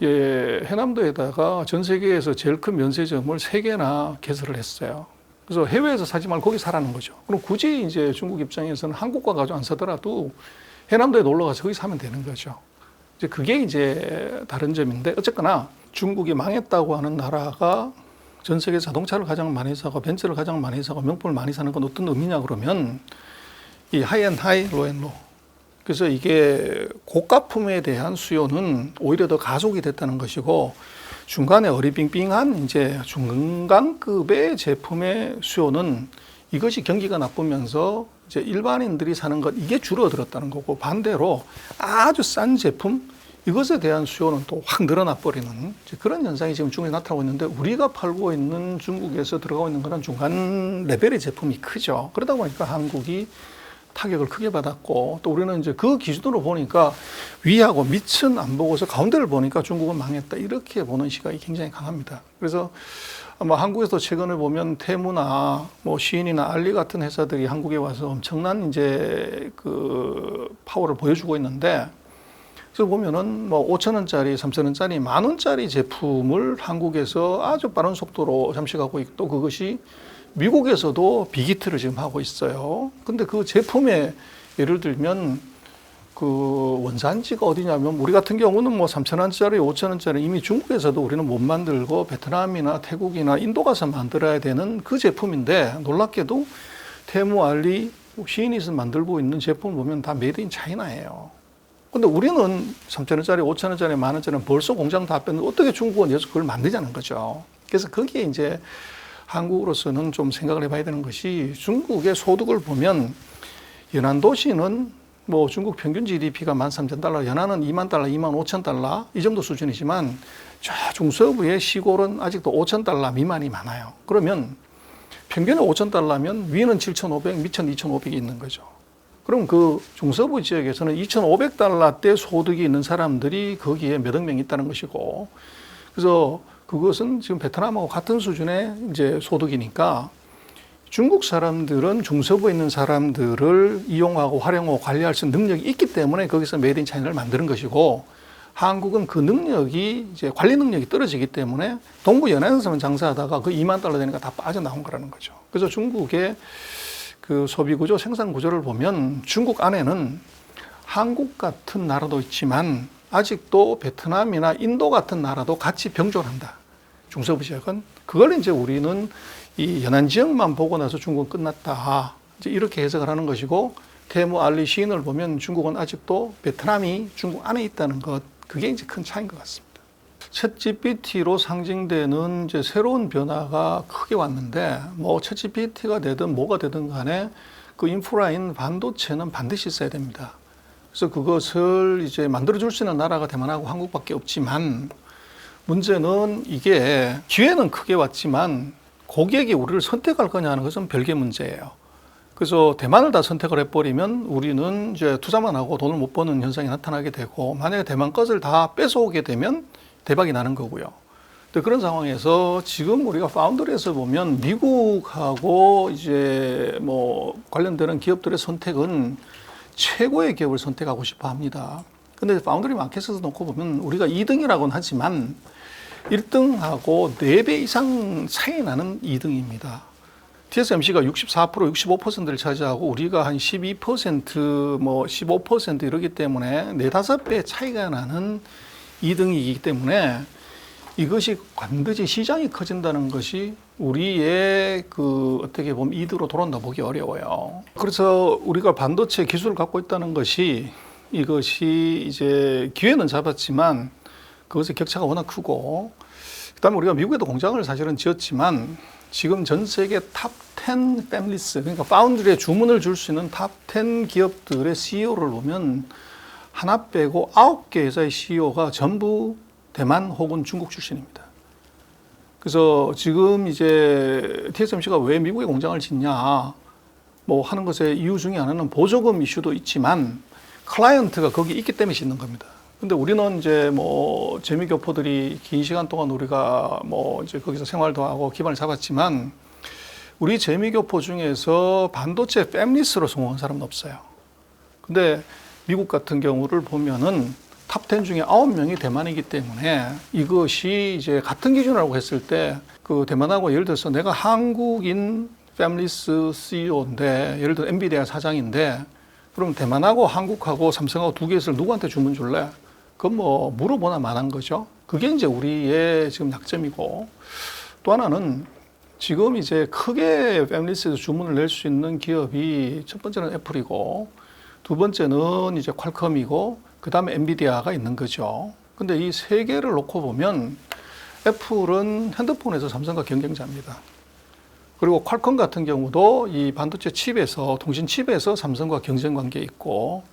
해남도에다가 전 세계에서 제일 큰 면세점을 3개나 개설을 했어요. 그래서 해외에서 사지 말고 거기 사라는 거죠. 그럼 굳이 이제 중국 입장에서는 한국과 가지고 안 사더라도 해남도에 놀러 가서 거기 사면 되는 거죠. 이제 그게 이제 다른 점인데, 어쨌거나 중국이 망했다고 하는 나라가 전 세계 자동차를 가장 많이 사고 벤츠를 가장 많이 사고 명품을 많이 사는 건 어떤 의미냐 그러면 이 하이앤 하이, 로앤 로. 그래서 이게 고가품에 대한 수요는 오히려 더 가속이 됐다는 것이고, 중간에 어리빙빙한 이제 중간급의 제품의 수요는 이것이 경기가 나쁘면서 이제 일반인들이 사는 것, 이게 줄어들었다는 거고, 반대로 아주 싼 제품, 이것에 대한 수요는 또 확 늘어나 버리는 그런 현상이 지금 중국에 나타나고 있는데, 우리가 팔고 있는 중국에서 들어가고 있는 거는 중간 레벨의 제품이 크죠. 그러다 보니까 한국이 타격을 크게 받았고, 또 우리는 이제 그 기준으로 보니까 위하고 밑은 안 보고서 가운데를 보니까 중국은 망했다, 이렇게 보는 시각이 굉장히 강합니다. 그래서 아마 한국에서 최근에 보면 테무나 뭐 시인이나 알리 같은 회사들이 한국에 와서 엄청난 이제 그 파워를 보여주고 있는데, 그래서 보면은 뭐 5,000원짜리, 3,000원짜리, 10,000원짜리 제품을 한국에서 아주 빠른 속도로 잠식하고 있고, 그것이 미국에서도 빅히트를 지금 하고 있어요. 근데 그 제품의 예를 들면 그 원산지가 어디냐면, 우리 같은 경우는 뭐 3,000원짜리, 5,000원짜리 이미 중국에서도 우리는 못 만들고 베트남이나 태국이나 인도 가서 만들어야 되는 그 제품인데, 놀랍게도 테무, 알리, 시인에서 만들고 있는 제품을 보면 다 메이드 인 차이나예요. 근데 우리는 3,000원짜리, 5,000원짜리, 10,000원짜리는 벌써 공장 다 뺐는데 어떻게 중국은 여기서 그걸 만드자는 거죠. 그래서 거기에 이제 한국으로서는 좀 생각을 해봐야 되는 것이, 중국의 소득을 보면 연안 도시는 뭐 중국 평균 GDP가 13,000달러, 연안은 2만 달러, 2만 5천 달러 이 정도 수준이지만, 저 중서부의 시골은 아직도 5,000달러 미만이 많아요. 그러면 평균에 5,000달러면 위는 7,500, 밑은 2,500이 있는 거죠. 그럼 그 중서부 지역에서는 2,500달러대 소득이 있는 사람들이 거기에 몇억 명 있다는 것이고, 그래서 그것은 지금 베트남하고 같은 수준의 이제 소득이니까, 중국 사람들은 중서부에 있는 사람들을 이용하고 활용하고 관리할 수 있는 능력이 있기 때문에 거기서 메이드 인 차이나를 만드는 것이고, 한국은 그 능력이 이제 관리 능력이 떨어지기 때문에 동부 연안에서만 장사하다가 그 2만 달러 되니까 다 빠져나온 거라는 거죠. 그래서 중국의 그 소비 구조, 생산 구조를 보면 중국 안에는 한국 같은 나라도 있지만 아직도 베트남이나 인도 같은 나라도 같이 병존한다. 중서부 지역은. 그걸 이제 우리는 이 연안 지역만 보고 나서 중국은 끝났다, 이제 이렇게 해석을 하는 것이고, 테무, 알리, 시인을 보면 중국은 아직도 베트남이 중국 안에 있다는 것, 그게 이제 큰 차이인 것 같습니다. 챗GPT로 상징되는 이제 새로운 변화가 크게 왔는데, 뭐 챗GPT가 되든 뭐가 되든 간에 그 인프라인 반도체는 반드시 있어야 됩니다. 그래서 그것을 이제 만들어줄 수 있는 나라가 대만하고 한국밖에 없지만, 문제는 이게 기회는 크게 왔지만 고객이 우리를 선택할 거냐 하는 것은 별개 문제예요. 그래서 대만을 다 선택을 해버리면 우리는 이제 투자만 하고 돈을 못 버는 현상이 나타나게 되고, 만약에 대만 것을 다 뺏어오게 되면 대박이 나는 거고요. 근데 그런 상황에서 지금 우리가 파운드리에서 보면 미국하고 이제 뭐 관련되는 기업들의 선택은 최고의 기업을 선택하고 싶어 합니다. 근데 파운드리 마켓에서 놓고 보면 우리가 2등이라고는 하지만 1등하고 4배 이상 차이 나는 2등입니다. TSMC가 64%, 65%를 차지하고 우리가 한 12%, 뭐 15% 이러기 때문에 4, 5배 차이가 나는 2등이기 때문에 이것이 반드시 시장이 커진다는 것이 우리의 그 어떻게 보면 이득으로 돌아온다 보기 어려워요. 그래서 우리가 반도체 기술을 갖고 있다는 것이, 이것이 이제 기회는 잡았지만 그것의 격차가 워낙 크고, 그다음에 우리가 미국에도 공장을 사실은 지었지만 지금 전 세계 탑10 패밀리스, 그러니까 파운드리에 주문을 줄 수 있는 탑10 기업들의 CEO를 보면 하나 빼고 9개 회사의 CEO가 전부 대만 혹은 중국 출신입니다. 그래서 지금 이제 TSMC가 왜 미국에 공장을 짓냐 뭐 하는 것의 이유 중에 하나는 보조금 이슈도 있지만 클라이언트가 거기 있기 때문에 짓는 겁니다. 근데 우리는 이제 뭐 재미교포들이 긴 시간 동안 우리가 뭐 이제 거기서 생활도 하고 기반을 잡았지만, 우리 재미교포 중에서 반도체 패밀리스로 성공한 사람은 없어요. 근데 미국 같은 경우를 보면은 탑10 중에 9명이 대만이기 때문에, 이것이 이제 같은 기준이라고 했을 때 그 대만하고 예를 들어서 내가 한국인 패밀리스 CEO인데, 예를 들어 엔비디아 사장인데, 그럼 대만하고 한국하고 삼성하고 두 개에서 누구한테 주문 줄래? 그건 뭐 물어보나 마난 거죠. 그게 이제 우리의 지금 약점이고, 또 하나는 지금 이제 크게 패밀리스에서 주문을 낼 수 있는 기업이 첫 번째는 애플이고, 두 번째는 이제 퀄컴이고, 그 다음에 엔비디아가 있는 거죠. 근데 이 세 개를 놓고 보면 애플은 핸드폰에서 삼성과 경쟁자입니다. 그리고 퀄컴 같은 경우도 이 반도체 칩에서, 통신 칩에서 삼성과 경쟁 관계에 있고,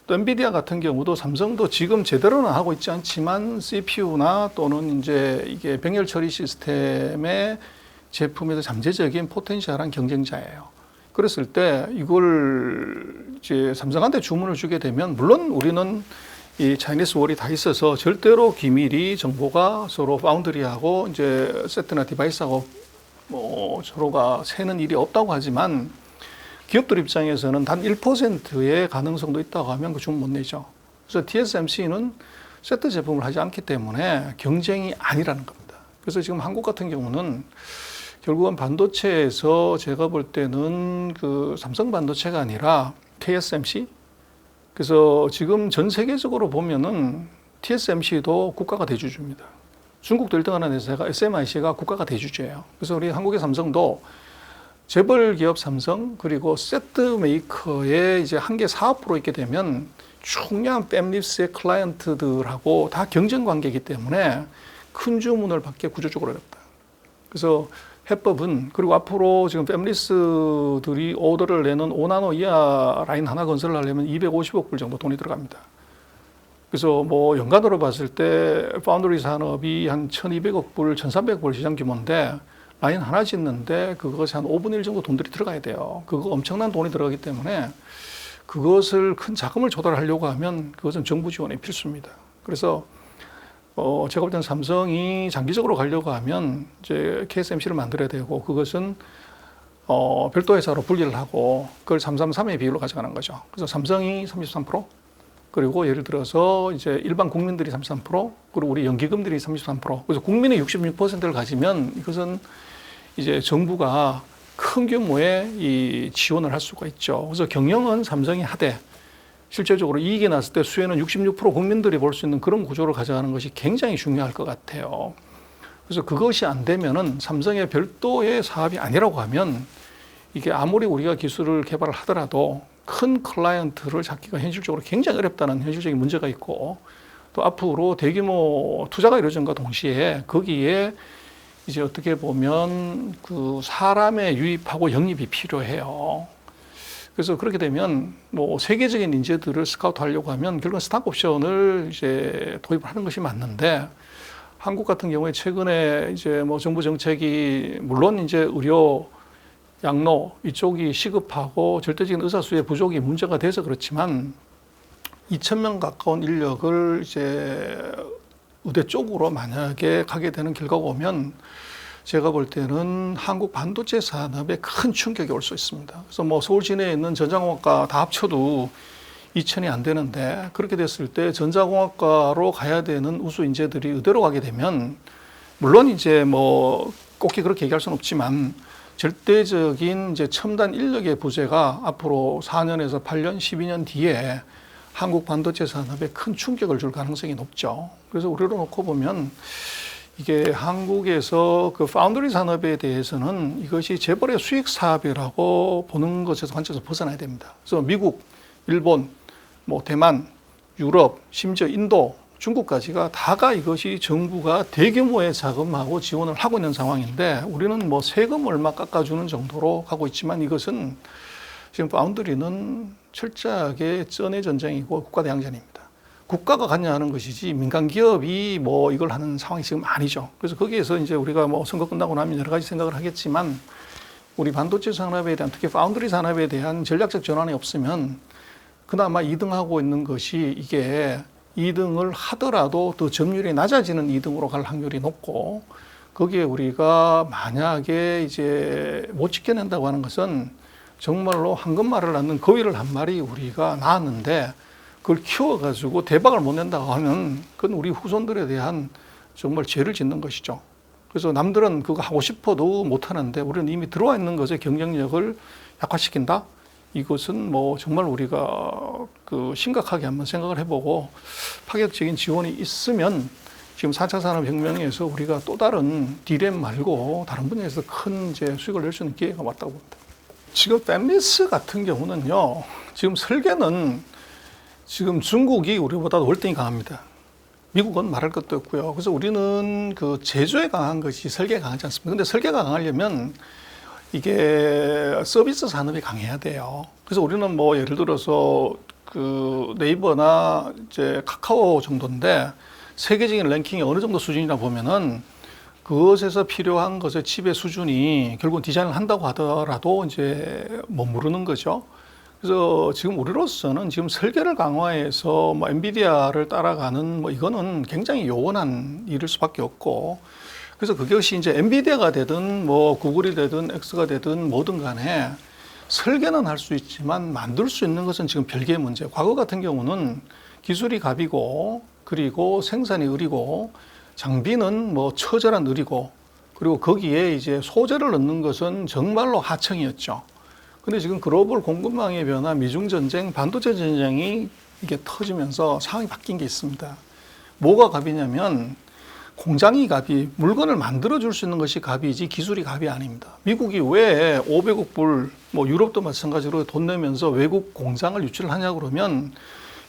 또 엔비디아 같은 경우도 삼성도 지금 제대로는 하고 있지 않지만 CPU나 또는 이제 이게 병렬 처리 시스템의 제품에서 잠재적인 포텐셜한 경쟁자예요. 그랬을 때 이걸 이제 삼성한테 주문을 주게 되면, 물론 우리는 이 차이니스 월이 다 있어서 절대로 기밀이 정보가 서로 파운드리하고 이제 세트나 디바이스하고 뭐 서로가 새는 일이 없다고 하지만, 기업들 입장에서는 단 1%의 가능성도 있다고 하면 그 주문 못 내죠. 그래서 TSMC는 세트 제품을 하지 않기 때문에 경쟁이 아니라는 겁니다. 그래서 지금 한국 같은 경우는 결국은 반도체에서 제가 볼 때는 그 삼성 반도체가 아니라 TSMC. 그래서 지금 전 세계적으로 보면은 TSMC도 국가가 대주주입니다. 중국도 1등하는 회사가 SMIC가 국가가 대주주예요. 그래서 우리 한국의 삼성도 재벌 기업 삼성 그리고 세트 메이커의 이제 한계 사업부로 있게 되면 중요한 팹리스의 클라이언트들하고 다 경쟁 관계이기 때문에 큰 주문을 받기 구조적으로 어렵다. 그래서 해법은 그리고 앞으로 지금 팹리스들이 오더를 내는 5나노 이하 라인 하나 건설을 하려면 250억 불 정도 돈이 들어갑니다. 그래서 뭐 연간으로 봤을 때 파운드리 산업이 한 1,200억 불, 1,300억 불 시장 규모인데 라인 하나 짓는데 그것이 한 5분의 1 정도 돈들이 들어가야 돼요. 그거 엄청난 돈이 들어가기 때문에 그것을 큰 자금을 조달하려고 하면 그것은 정부 지원이 필수입니다. 그래서 제가 볼 때는 삼성이 장기적으로 가려고 하면 이제 KSMC를 만들어야 되고 그것은 별도 회사로 분리를 하고 그걸 333의 비율로 가져가는 거죠. 그래서 삼성이 33%, 그리고 예를 들어서 이제 일반 국민들이 33%, 그리고 우리 연기금들이 33%. 그래서 국민의 66%를 가지면 이것은 이제 정부가 큰 규모의 이 지원을 할 수가 있죠. 그래서 경영은 삼성이 하되 실제적으로 이익이 났을 때 수혜는 66% 국민들이 볼 수 있는 그런 구조를 가져가는 것이 굉장히 중요할 것 같아요. 그래서 그것이 안 되면은 삼성의 별도의 사업이 아니라고 하면 이게 아무리 우리가 기술을 개발을 하더라도 큰 클라이언트를 잡기가 현실적으로 굉장히 어렵다는 현실적인 문제가 있고 또 앞으로 대규모 투자가 이루어진과 동시에 거기에 이제 어떻게 보면 그 사람의 유입하고 영입이 필요해요. 그래서 그렇게 되면 뭐 세계적인 인재들을 스카우트 하려고 하면 결국은 스탁 옵션을 이제 도입을 하는 것이 맞는데 한국 같은 경우에 최근에 이제 뭐 정부 정책이 물론 이제 의료 양로 이쪽이 시급하고 절대적인 의사 수의 부족이 문제가 돼서 그렇지만 2,000명 가까운 인력을 이제 의대 쪽으로 만약에 가게 되는 결과가 오면 제가 볼 때는 한국 반도체 산업에 큰 충격이 올 수 있습니다. 그래서 뭐 서울 시내에 있는 전자공학과 다 합쳐도 2,000이 안 되는데 그렇게 됐을 때 전자공학과로 가야 되는 우수 인재들이 의대로 가게 되면 물론 이제 뭐 꼭히 그렇게 얘기할 수는 없지만 절대적인 이제 첨단 인력의 부재가 앞으로 4년에서 8년, 12년 뒤에 한국 반도체 산업에 큰 충격을 줄 가능성이 높죠. 그래서 우리로 놓고 보면 이게 한국에서 그 파운드리 산업에 대해서는 이것이 재벌의 수익 사업이라고 보는 것에서 관점에서 벗어나야 됩니다. 그래서 미국, 일본, 뭐 대만, 유럽, 심지어 인도, 중국까지가 다가 이것이 정부가 대규모의 자금하고 지원을 하고 있는 상황인데 우리는 뭐 세금 얼마 깎아주는 정도로 가고 있지만 이것은 지금 파운드리는 철저하게 쩐의 전쟁이고 국가대항전입니다. 국가가 관여하는 것이지 민간 기업이 뭐 이걸 하는 상황이 지금 아니죠. 그래서 거기에서 이제 우리가 뭐 선거 끝나고 나면 여러 가지 생각을 하겠지만 우리 반도체 산업에 대한 특히 파운드리 산업에 대한 전략적 전환이 없으면 그나마 2등하고 있는 것이 이게 2등을 하더라도 더 점유율이 낮아지는 2등으로 갈 확률이 높고 거기에 우리가 만약에 이제 못 지켜낸다고 하는 것은 정말로 황금말을 낳는 거위를 한 마리 우리가 낳았는데 그걸 키워가지고 대박을 못 낸다고 하면 그건 우리 후손들에 대한 정말 죄를 짓는 것이죠. 그래서 남들은 그거 하고 싶어도 못 하는데 우리는 이미 들어와 있는 것의 경쟁력을 약화시킨다? 이것은 뭐 정말 우리가 그 심각하게 한번 생각을 해보고 파격적인 지원이 있으면 지금 4차 산업혁명에서 우리가 또 다른 디램 말고 다른 분야에서 큰 이제 수익을 낼 수 있는 기회가 왔다고 봅니다. 지금 팹리스 같은 경우는요, 지금 설계는 지금 중국이 우리보다 월등히 강합니다. 미국은 말할 것도 없고요. 그래서 우리는 그 제조에 강한 것이 설계에 강하지 않습니다. 근데 설계가 강하려면 이게 서비스 산업이 강해야 돼요. 그래서 우리는 뭐 예를 들어서 그 네이버나 이제 카카오 정도인데 세계적인 랭킹이 어느 정도 수준이라 보면은 그것에서 필요한 것의 칩의 수준이 결국 디자인을 한다고 하더라도 이제 머무르는 거죠. 그래서 지금 우리로서는 지금 설계를 강화해서 뭐 엔비디아를 따라가는 뭐 이거는 굉장히 요원한 일일 수밖에 없고 그래서 그것이 이제 엔비디아가 되든 뭐 구글이 되든 엑스가 되든 뭐든 간에 설계는 할 수 있지만 만들 수 있는 것은 지금 별개의 문제. 과거 같은 경우는 기술이 갑이고 그리고 생산이 을이고 장비는 뭐 처절한 을이고 그리고 거기에 이제 소재를 넣는 것은 정말로 하청이었죠. 근데 지금 글로벌 공급망의 변화, 미중 전쟁, 반도체 전쟁이 이게 터지면서 상황이 바뀐 게 있습니다. 뭐가 갑이냐면 공장이 갑이, 물건을 만들어 줄 수 있는 것이 갑이지 기술이 갑이 아닙니다. 미국이 왜 500억 불, 뭐 유럽도 마찬가지로 돈 내면서 외국 공장을 유치를 하냐 그러면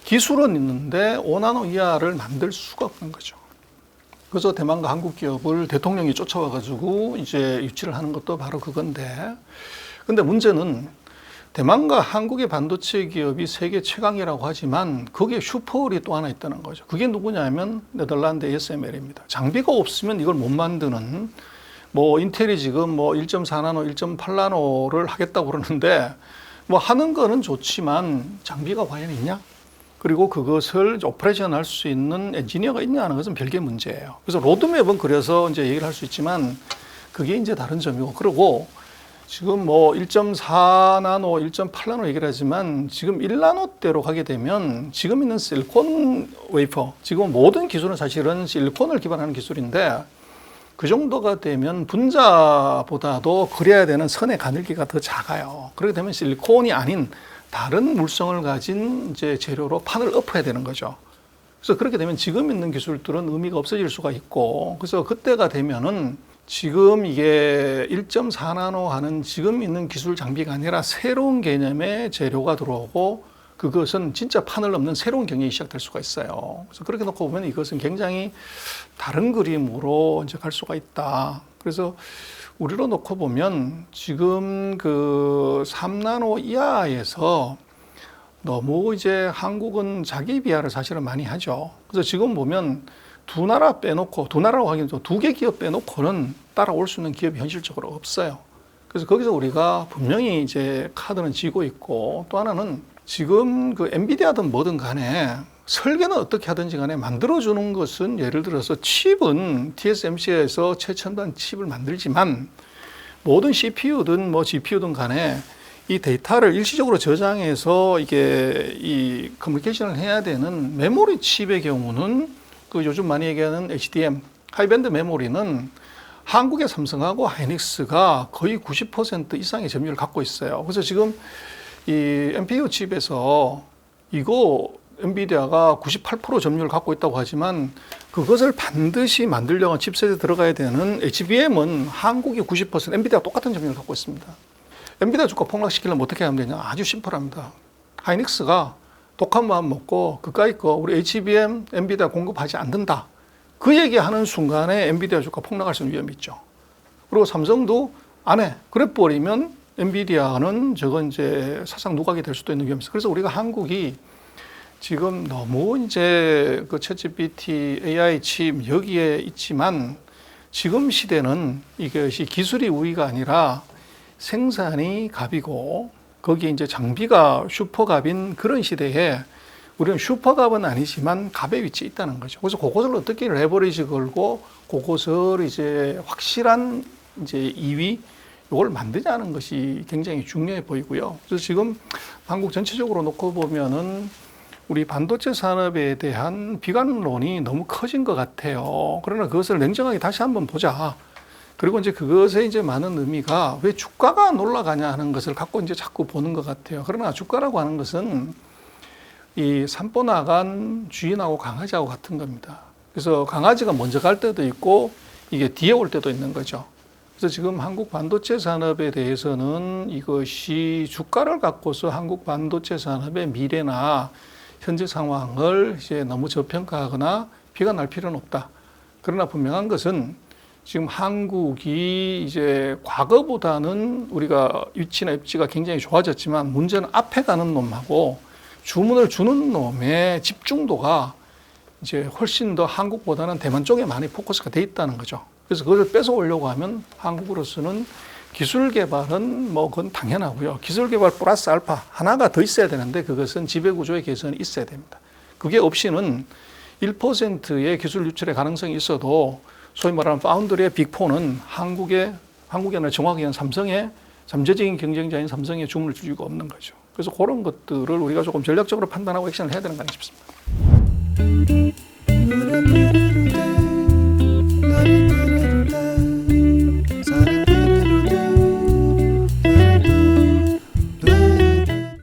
기술은 있는데 5나노 이하를 만들 수가 없는 거죠. 그래서 대만과 한국 기업을 대통령이 쫓아와 가지고 이제 유치를 하는 것도 바로 그건데, 근데 문제는 대만과 한국의 반도체 기업이 세계 최강이라고 하지만 거기에 슈퍼을이 또 하나 있다는 거죠. 그게 누구냐면 네덜란드 ASML입니다. 장비가 없으면 이걸 못 만드는, 뭐 인텔이 지금 뭐 1.4나노, 1.8나노를 하겠다고 그러는데 뭐 하는 거는 좋지만 장비가 과연 있냐? 그리고 그것을 오퍼레이션 할 수 있는 엔지니어가 있냐 하는 것은 별개 문제예요. 그래서 로드맵은 그래서 이제 얘기를 할 수 있지만 그게 이제 다른 점이고, 그리고 지금 뭐 1.4나노, 1.8나노 얘기를 하지만 지금 1나노대로 가게 되면 지금 있는 실리콘 웨이퍼, 지금 모든 기술은 사실은 실리콘을 기반하는 기술인데 그 정도가 되면 분자보다도 그려야 되는 선의 가늘기가 더 작아요. 그렇게 되면 실리콘이 아닌 다른 물성을 가진 이제 재료로 판을 엎어야 되는 거죠. 그래서 그렇게 되면 지금 있는 기술들은 의미가 없어질 수가 있고, 그래서 그때가 되면은 지금 이게 1.4나노 하는 지금 있는 기술 장비가 아니라 새로운 개념의 재료가 들어오고 그것은 진짜 판을 넘는 새로운 경영이 시작될 수가 있어요. 그래서 그렇게 놓고 보면 이것은 굉장히 다른 그림으로 이제 갈 수가 있다. 그래서 우리로 놓고 보면 지금 그 3나노 이하에서 너무 이제 한국은 자기 비하를 사실은 많이 하죠. 그래서 지금 보면 두 나라 빼놓고, 두 나라라고 하기엔 두 개 기업 빼놓고는 따라올 수 있는 기업이 현실적으로 없어요. 그래서 거기서 우리가 분명히 이제 카드는 쥐고 있고, 또 하나는 지금 그 엔비디아든 뭐든 간에 설계는 어떻게 하든지 간에 만들어주는 것은, 예를 들어서 칩은 TSMC에서 최첨단 칩을 만들지만 모든 CPU든 뭐 GPU든 간에 이 데이터를 일시적으로 저장해서 이게 이 커뮤니케이션을 해야 되는 메모리 칩의 경우는 그 요즘 많이 얘기하는 HDM, 하이밴드 메모리는 한국의 삼성하고 하이닉스가 거의 90% 이상의 점유율을 갖고 있어요. 그래서 지금 이 NPU 칩에서 이거 엔비디아가 98% 점유율을 갖고 있다고 하지만 그것을 반드시 만들려고 하는 칩셋에 들어가야 되는 HBM은 한국이 90%, 엔비디아가 똑같은 점유율을 갖고 있습니다. 엔비디아 주가 폭락시키려면 어떻게 하면 되냐? 아주 심플합니다. 하이닉스가 독한 마음 먹고 그까이 거 우리 HBM 엔비디아 공급하지 않는다. 그 얘기하는 순간에 엔비디아 주가 폭락할 수 있는 위험이 있죠. 그리고 삼성도 안 해. 그래 버리면 엔비디아는 저건 이제 사상 누각이 될 수도 있는 위험이 있어요. 그래서 우리가 한국이 지금 너무 이제 그 챗GPT, AI 칩 여기에 있지만 지금 시대는 이것이 기술이 우위가 아니라 생산이 갑이고 거기에 이제 장비가 슈퍼갑인 그런 시대에 우리는 슈퍼갑은 아니지만 갑의 위치에 있다는 거죠. 그래서 그것을 어떻게 레버리지 걸고 그것을 이제 확실한 이제 2위 이걸 만드자는 것이 굉장히 중요해 보이고요. 그래서 지금 한국 전체적으로 놓고 보면은 우리 반도체 산업에 대한 비관론이 너무 커진 것 같아요. 그러나 그것을 냉정하게 다시 한번 보자. 그리고 이제 그것에 이제 많은 의미가 왜 주가가 안 올라가냐 하는 것을 갖고 이제 자꾸 보는 것 같아요. 그러나 주가라고 하는 것은 이 산보 나간 주인하고 강아지하고 같은 겁니다. 그래서 강아지가 먼저 갈 때도 있고 이게 뒤에 올 때도 있는 거죠. 그래서 지금 한국 반도체 산업에 대해서는 이것이 주가를 갖고서 한국 반도체 산업의 미래나 현재 상황을 이제 너무 저평가하거나 비관할 필요는 없다. 그러나 분명한 것은 지금 한국이 이제 과거보다는 우리가 위치나 입지가 굉장히 좋아졌지만 문제는 앞에 가는 놈하고 주문을 주는 놈의 집중도가 이제 훨씬 더 한국보다는 대만 쪽에 많이 포커스가 돼 있다는 거죠. 그래서 그것을 뺏어오려고 하면 한국으로서는 기술 개발은 뭐 그건 당연하고요. 기술 개발 플러스 알파 하나가 더 있어야 되는데 그것은 지배구조의 개선이 있어야 됩니다. 그게 없이는 1%의 기술 유출의 가능성이 있어도 소위 말하는 파운드리의 빅4는 한국이 아니라 정확히 얘기하면 삼성의 잠재적인 경쟁자인 삼성의 주문을 줄 수가 없는 거죠. 그래서 그런 것들을 우리가 조금 전략적으로 판단하고 액션을 해야 되는 거 아닌가 싶습니다. 네.